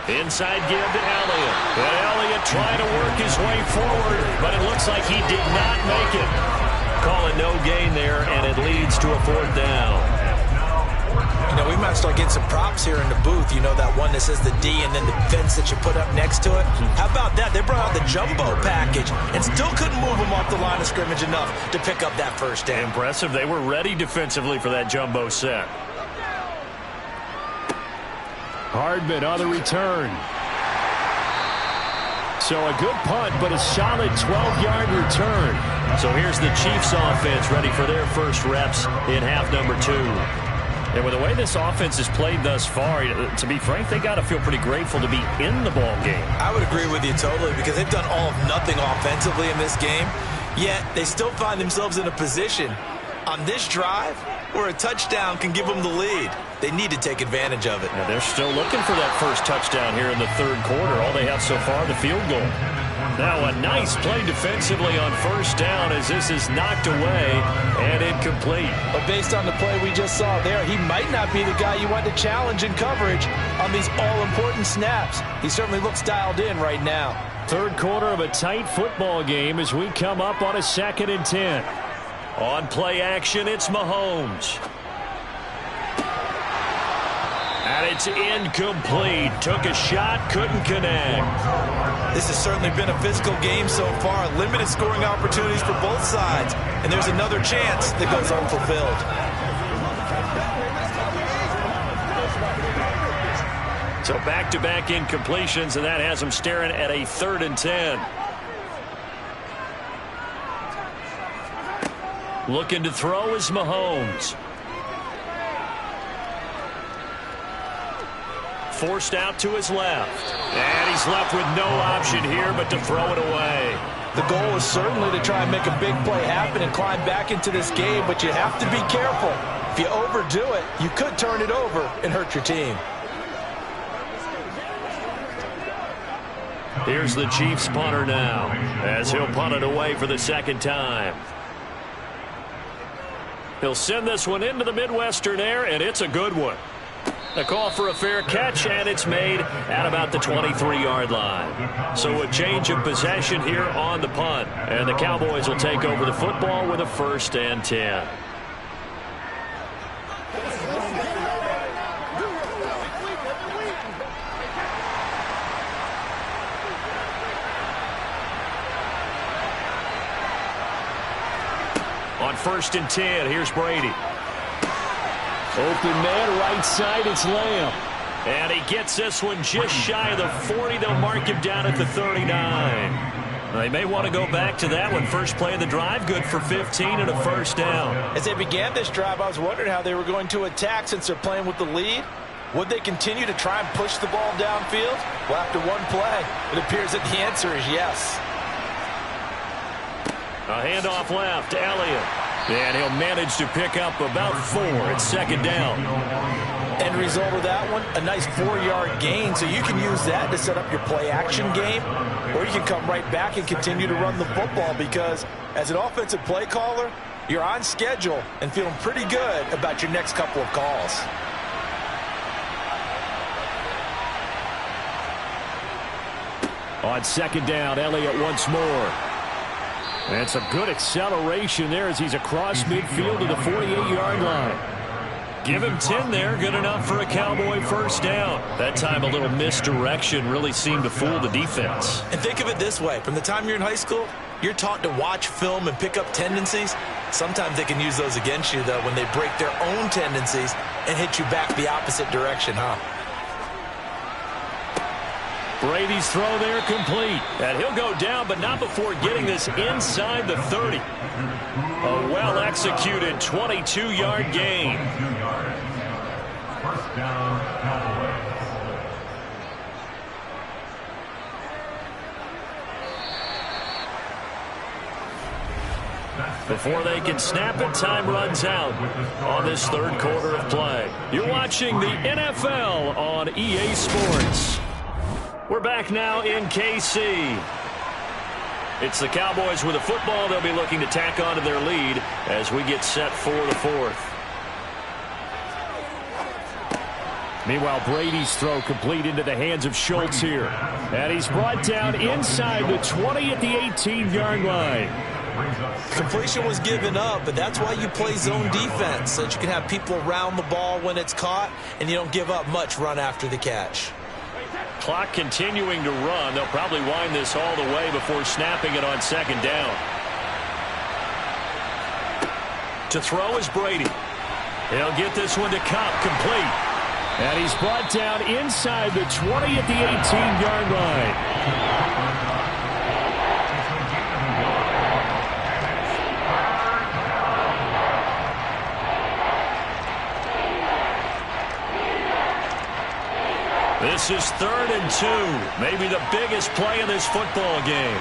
Inside give to Elliott. And Elliott trying to work his way forward, but it looks like he did not make it. Call it no gain there, and it leads to a 4th down. You know, we might start getting some props here in the booth. You know, that one that says the D and then the fence that you put up next to it? How about that? They brought out the jumbo package and still couldn't move them off the line of scrimmage enough to pick up that first down. Impressive. They were ready defensively for that jumbo set. Hardman on the return. So a good punt, but a solid 12-yard return. So here's the Chiefs offense ready for their first reps in half number 2. And with the way this offense has played thus far, to be frank, they got to feel pretty grateful to be in the ball game. I would agree with you totally, because they've done all of nothing offensively in this game, yet they still find themselves in a position on this drive where a touchdown can give them the lead. They need to take advantage of it. Now they're still looking for that first touchdown here in the 3rd quarter. All they have so far, the field goal. Now a nice play defensively on 1st down as this is knocked away and incomplete. But based on the play we just saw there, he might not be the guy you want to challenge in coverage on these all-important snaps. He certainly looks dialed in right now. 3rd quarter of a tight football game as we come up on a 2nd and 10. On play action, it's Mahomes. And it's incomplete. Took a shot, couldn't connect. This has certainly been a physical game so far. Limited scoring opportunities for both sides. And there's another chance that goes unfulfilled. So back-to-back incompletions, and that has them staring at a 3rd and 10. Looking to throw is Mahomes. Forced out to his left. And he's left with no option here but to throw it away. The goal is certainly to try and make a big play happen and climb back into this game, but you have to be careful. If you overdo it, you could turn it over and hurt your team. Here's the Chiefs punter now, as he'll punt it away for the 2nd time. He'll send this one into the Midwestern air, and it's a good one. A call for a fair catch, and it's made at about the 23-yard line. So a change of possession here on the punt, and the Cowboys will take over the football with a 1st and 10. On 1st and 10, here's Brady. Open man, right side, it's Lamb. And he gets this one just shy of the 40. They'll mark him down at the 39. They may want to go back to that one. First play of the drive, good for 15 and a 1st down. As they began this drive, I was wondering how they were going to attack since they're playing with the lead. Would they continue to try and push the ball downfield? Well, after one play, it appears that the answer is yes. A handoff left to Elliott. And he'll manage to pick up about 4 at 2nd down. End result of that one, a nice 4-yard gain, so you can use that to set up your play-action game, or you can come right back and continue to run the football because as an offensive play caller, you're on schedule and feeling pretty good about your next couple of calls. On 2nd down, Elliott once more. That's a good acceleration there as he's across midfield to the 48-yard line. Give him 10 there, good enough for a Cowboy 1st down. That time a little misdirection really seemed to fool the defense. And think of it this way. From the time you're in high school, you're taught to watch film and pick up tendencies. Sometimes they can use those against you, though, when they break their own tendencies and hit you back the opposite direction, huh? Brady's throw there complete. And he'll go down, but not before getting this inside the 30. A well-executed 22-yard gain. 1st down, Cowboys. Before they can snap it, time runs out on this 3rd quarter of play. You're watching the NFL on EA Sports. We're back now in KC. It's the Cowboys with the football. They'll be looking to tack on to their lead as we get set for the 4th. Meanwhile, Brady's throw complete into the hands of Schultz here. And he's brought down inside the 20 at the 18-yard line. Completion was given up, but that's why you play zone defense, so that you can have people around the ball when it's caught, and you don't give up much run after the catch. Clock continuing to run. They'll probably wind this all the way before snapping it on 2nd down. To throw is Brady. He'll get this one to Cobb, complete. And he's brought down inside the 20 at the 18-yard line. This is 3rd and 2. Maybe the biggest play of this football game.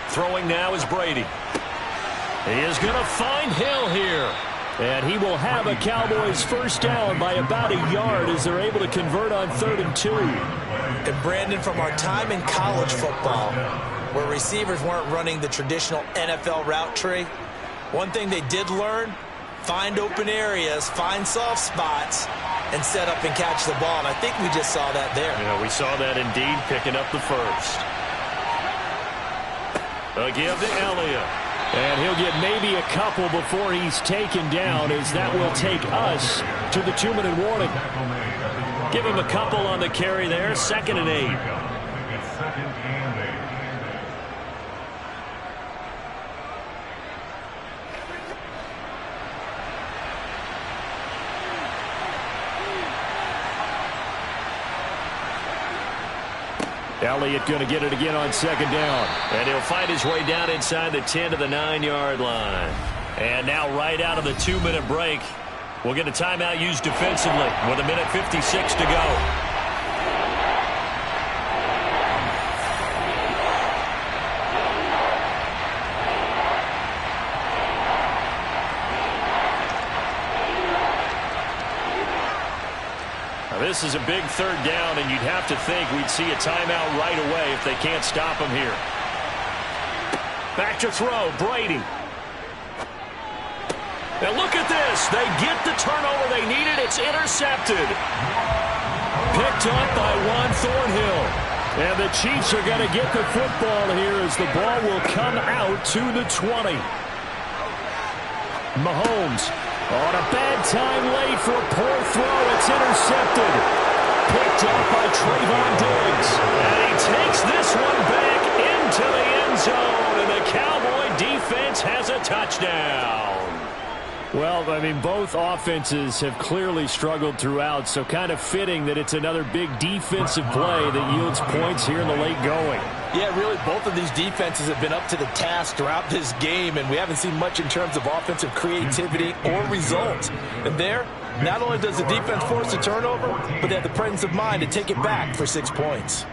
Throwing now is Brady. He is going to find Hill here. And he will have a Cowboys 1st down by about a yard as they're able to convert on 3rd and 2. And Brandon, from our time in college football, where receivers weren't running the traditional NFL route tree, one thing they did learn: find open areas, find soft spots, and set up and catch the ball. And I think we just saw that there. Yeah, we saw that indeed, picking up the 1st. A give to Elliott. And he'll get maybe a couple before he's taken down, as that will take us to the 2-minute warning. Give him a couple on the carry there, 2nd and 8. It's 2nd and 8. Elliott going to get it again on second down. And he'll fight his way down inside the 10 to the 9-yard line. And now right out of the 2-minute break, we'll get a timeout used defensively with 1:56 to go. This is a big third down, and you'd have to think we'd see a timeout right away if they can't stop him here. Back to throw, Brady. Now look at this. They get the turnover they needed. It's intercepted. Picked up by Juan Thornhill. And the Chiefs are going to get the football here as the ball will come out to the 20. Mahomes. On a bad time late for a poor throw. It's intercepted. Picked up by Trayvon Diggs. And he takes this one back into the end zone. And the Cowboy defense has a touchdown. Well, I mean, both offenses have clearly struggled throughout, so kind of fitting that it's another big defensive play that yields points here in the late going. Yeah, really, both of these defenses have been up to the task throughout this game, and we haven't seen much in terms of offensive creativity or results. And there, not only does the defense force a turnover, but they have the presence of mind to take it back for 6 points.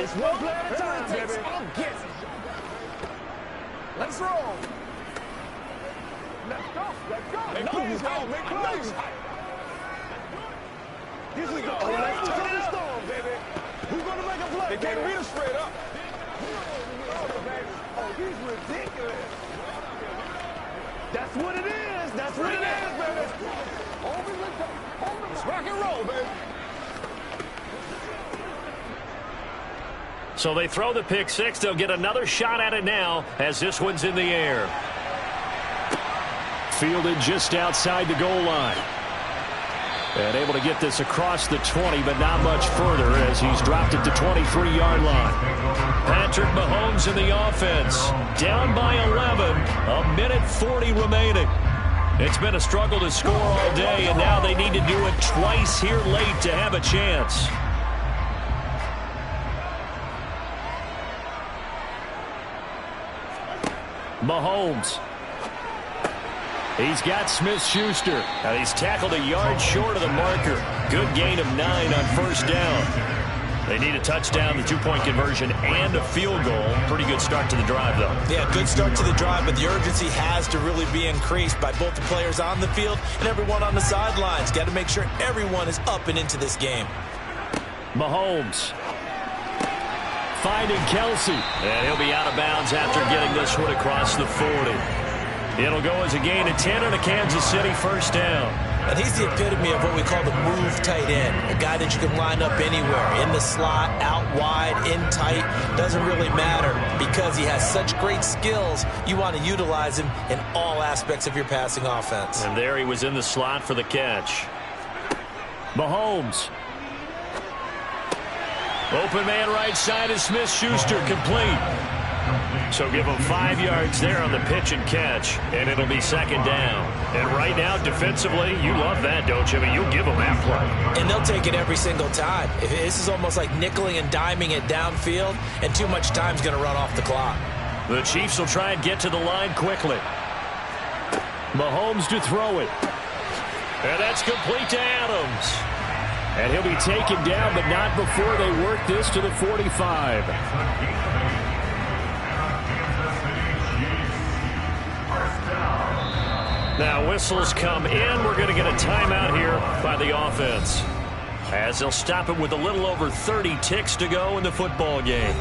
It's one play at a time, baby. Let's roll. Let's go. Let's go. Make plays, man. Make plays. Here we go. Let's turn the storm, baby. Who's going to make a play? They can't read us straight up. Oh, he's ridiculous. That's what it is. That's what it is, baby. It's rock and roll, baby. So they throw the pick six. They'll get another shot at it now as this one's in the air. Fielded just outside the goal line. And able to get this across the 20, but not much further as he's dropped it to 23-yard line. Patrick Mahomes in the offense. Down by 11. 1:40 remaining. It's been a struggle to score all day, and now they need to do it twice here late to have a chance. Mahomes. He's got Smith-Schuster. And he's tackled a yard short of the marker. Good gain of 9 on first down. They need a touchdown, the 2-point conversion, and a field goal. Pretty good start to the drive, though. Yeah, good start to the drive, but the urgency has to really be increased by both the players on the field and everyone on the sidelines. Got to make sure everyone is up and into this game. Mahomes. Finding Kelsey. And he'll be out of bounds after getting this one across the 40. It'll go as a gain of 10 and a Kansas City first down. And he's the epitome of what we call the move tight end. A guy that you can line up anywhere. In the slot, out wide, in tight. Doesn't really matter because he has such great skills. You want to utilize him in all aspects of your passing offense. And there he was in the slot for the catch. Mahomes. Open man right side is Smith-Schuster, complete. So give him 5 yards there on the pitch and catch, and it'll be second down. And right now, defensively, you love that, don't you? I mean, you'll give them that play. And they'll take it every single time. This is almost like nickeling and diming it downfield, and too much time's going to run off the clock. The Chiefs will try and get to the line quickly. Mahomes to throw it. And that's complete to Adams. And he'll be taken down, but not before they work this to the 45. Now whistles come in. We're going to get a timeout here by the offense, as they'll stop it with a little over 30 ticks to go in the football game.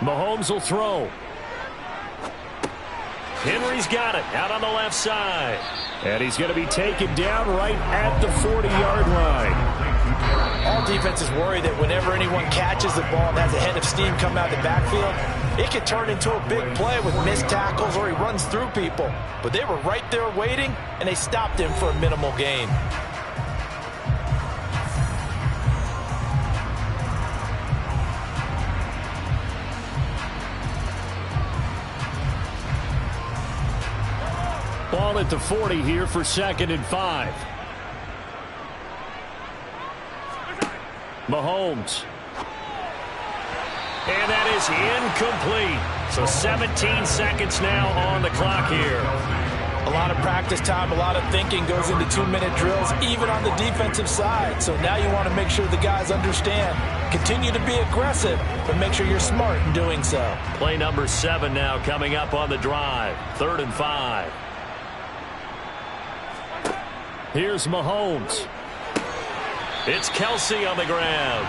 Mahomes will throw. Henry's got it out on the left side. And he's going to be taken down right at the 40-yard line. All defenses worry that whenever anyone catches the ball and has a head of steam come out of the backfield, it can turn into a big play with missed tackles or he runs through people. But they were right there waiting, and they stopped him for a minimal gain. Ball at the 40 here for 2nd and 5. Mahomes. And that is incomplete. So 17 seconds now on the clock here. A lot of practice time, a lot of thinking goes into 2-minute drills, even on the defensive side. So now you want to make sure the guys understand. Continue to be aggressive, but make sure you're smart in doing so. Play number 7 now coming up on the drive. 3rd and 5. Here's Mahomes. It's Kelsey on the ground.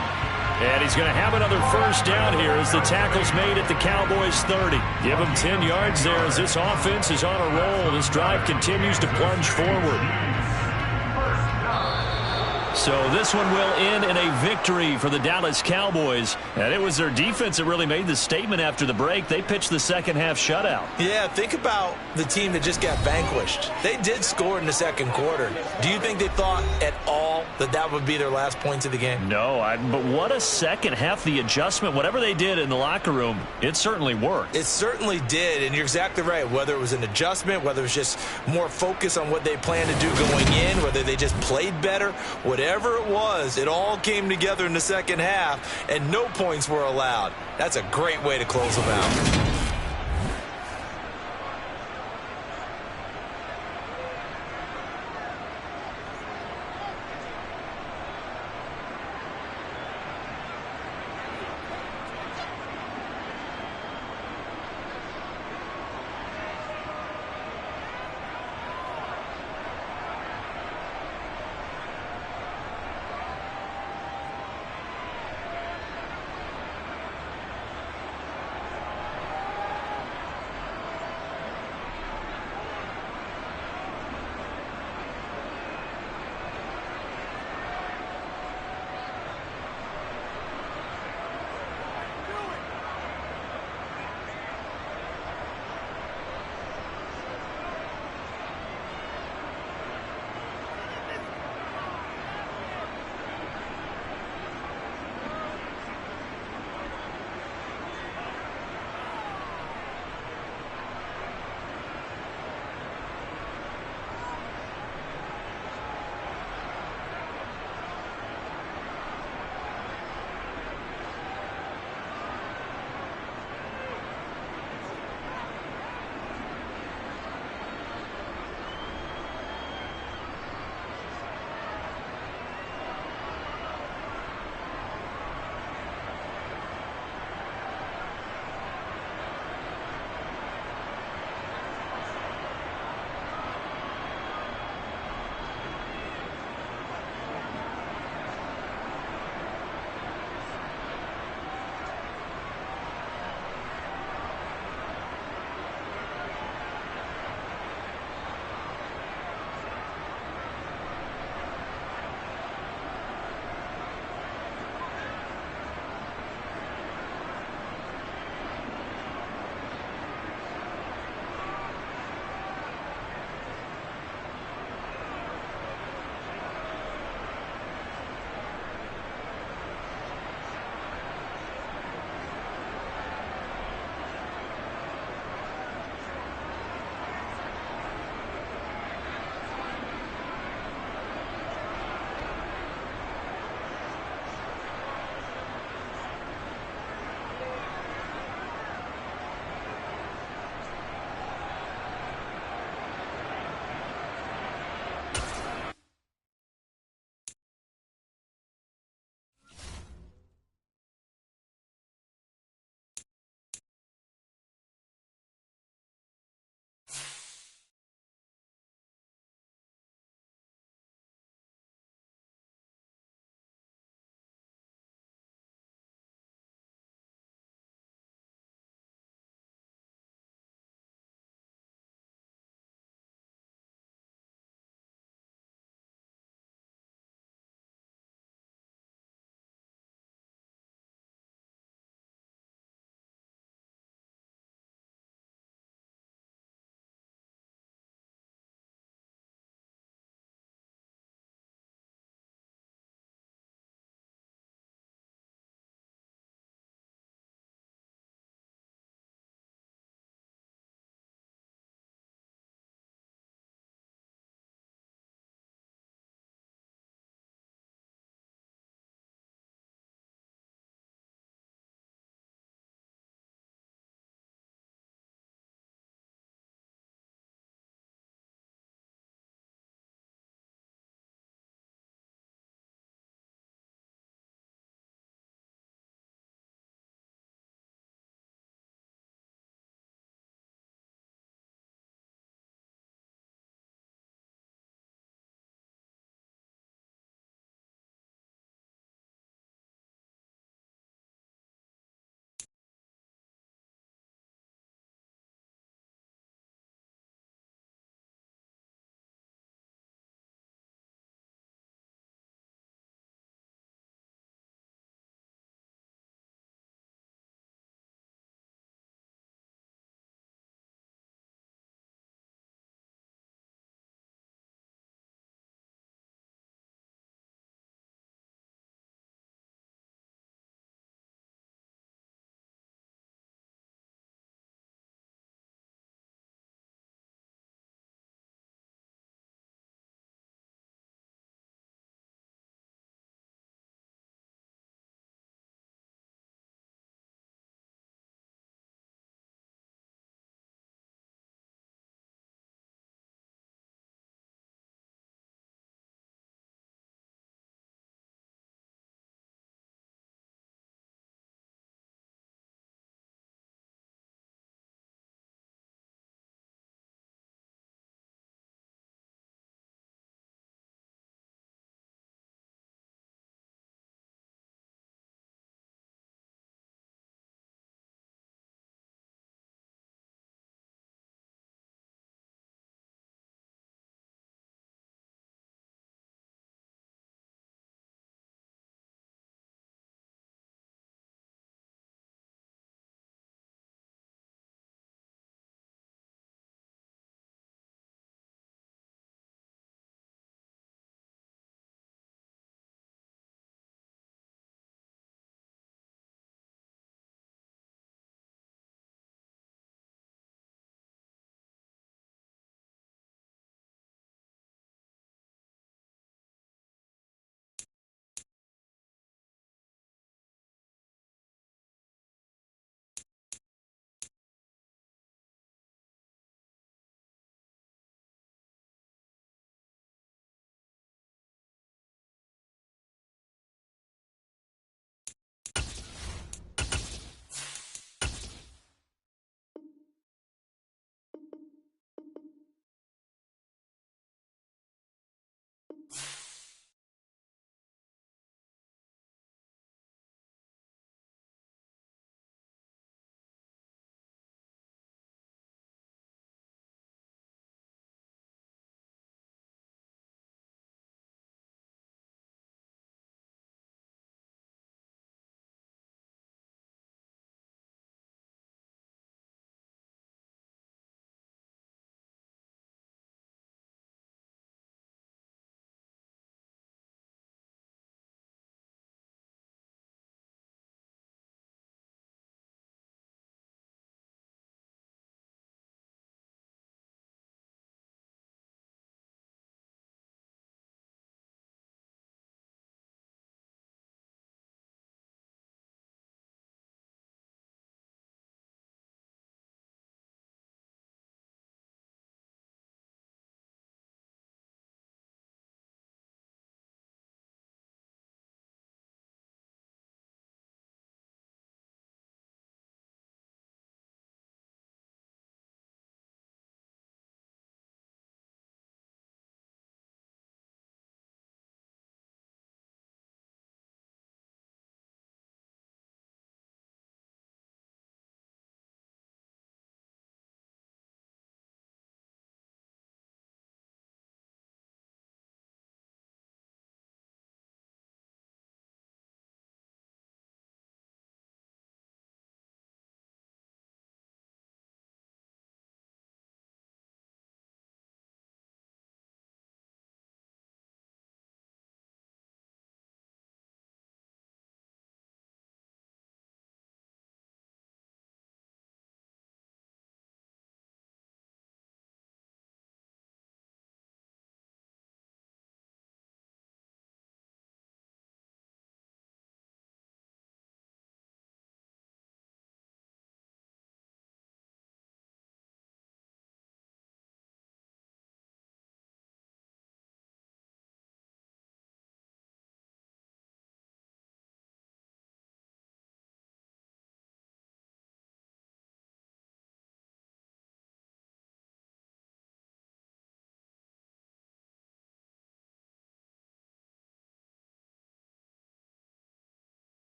And he's going to have another first down here as the tackle's made at the Cowboys' 30. Give him 10 yards there as this offense is on a roll. This drive continues to plunge forward. So this one will end in a victory for the Dallas Cowboys. And it was their defense that really made the statement after the break. They pitched the second-half shutout. Yeah, think about the team that just got vanquished. They did score in the second quarter. Do you think they thought at all that that would be their last points of the game? No, but what a second half. The adjustment, whatever they did in the locker room, it certainly worked. It certainly did, and you're exactly right. Whether it was an adjustment, whether it was just more focus on what they planned to do going in, whether they just played better, whatever it was, it all came together in the second half, and no points were allowed. That's a great way to close them out.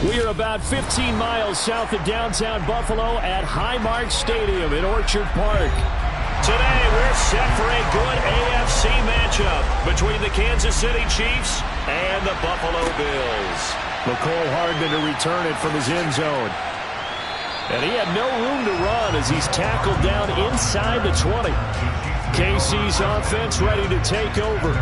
We are about 15 miles south of downtown Buffalo at Highmark Stadium in Orchard Park. Today, we're set for a good AFC matchup between the Kansas City Chiefs and the Buffalo Bills. McCole Hardman to return it from his end zone. And he had no room to run as he's tackled down inside the 20. KC's offense ready to take over.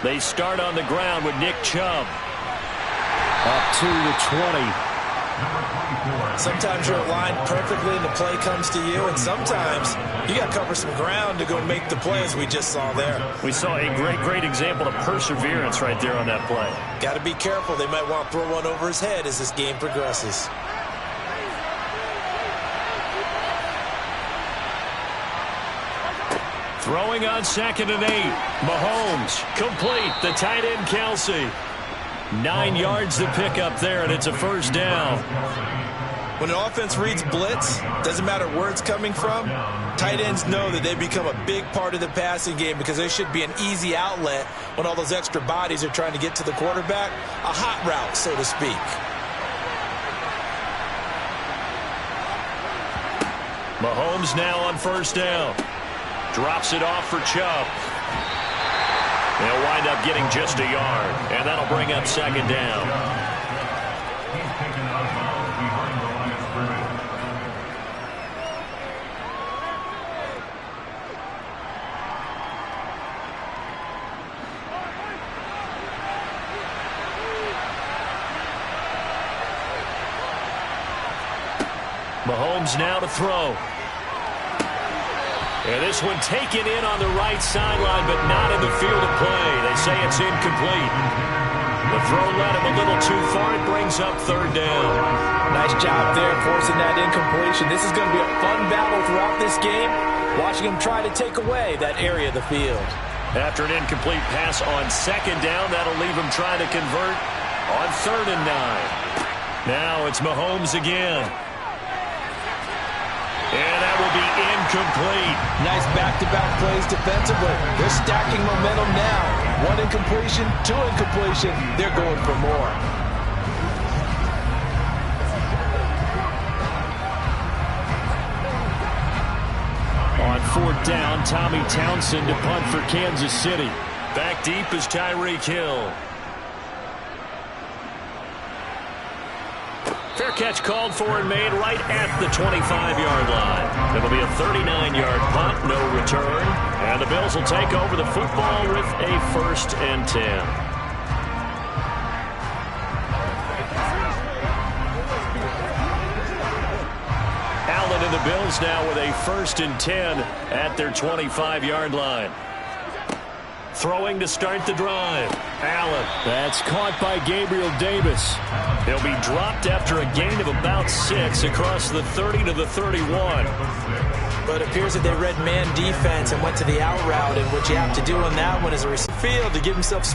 They start on the ground with Nick Chubb. Up to the 20. Sometimes you're aligned perfectly and the play comes to you, and sometimes you got to cover some ground to go make the play, as we just saw there. We saw a great example of perseverance right there on that play. Got to be careful. They might want to throw one over his head as this game progresses. Throwing on 2nd and 8. Mahomes, complete. The tight end, Kelsey. 9 yards to pick up there, and it's a first down. When an offense reads blitz, doesn't matter where it's coming from, tight ends know that they become a big part of the passing game because they should be an easy outlet when all those extra bodies are trying to get to the quarterback. A hot route, so to speak. Mahomes now on first down. Drops it off for Chubb. They'll wind up getting just a yard, and that'll bring up 2nd down. He's taken out of bounds behind the line of scrimmage. Mahomes now to throw. And this one taken in on the right sideline, but not in the field of play. They say it's incomplete. The throw led him a little too far. It brings up 3rd down. Nice job there forcing that incompletion. This is going to be a fun battle throughout this game, watching him try to take away that area of the field. After an incomplete pass on 2nd down, that'll leave him trying to convert on 3rd and 9. Now it's Mahomes again. And that will be incomplete. Nice back-to-back plays defensively. They're stacking momentum now. 1 incompletion, 2 incompletion. They're going for more. On 4th down, Tommy Townsend to punt for Kansas City. Back deep is Tyreek Hill. Fair catch called for and made right at the 25-yard line. It'll be a 39-yard punt, no return. And the Bills will take over the football with a 1st and 10. Allen and the Bills now with a 1st and 10 at their 25-yard line. Throwing to start the drive. Allen. That's caught by Gabriel Davis. He'll be dropped after a gain of about 6 across the 30 to the 31. But it appears that they read man defense and went to the out route, and what you have to do on that one is a field to give himself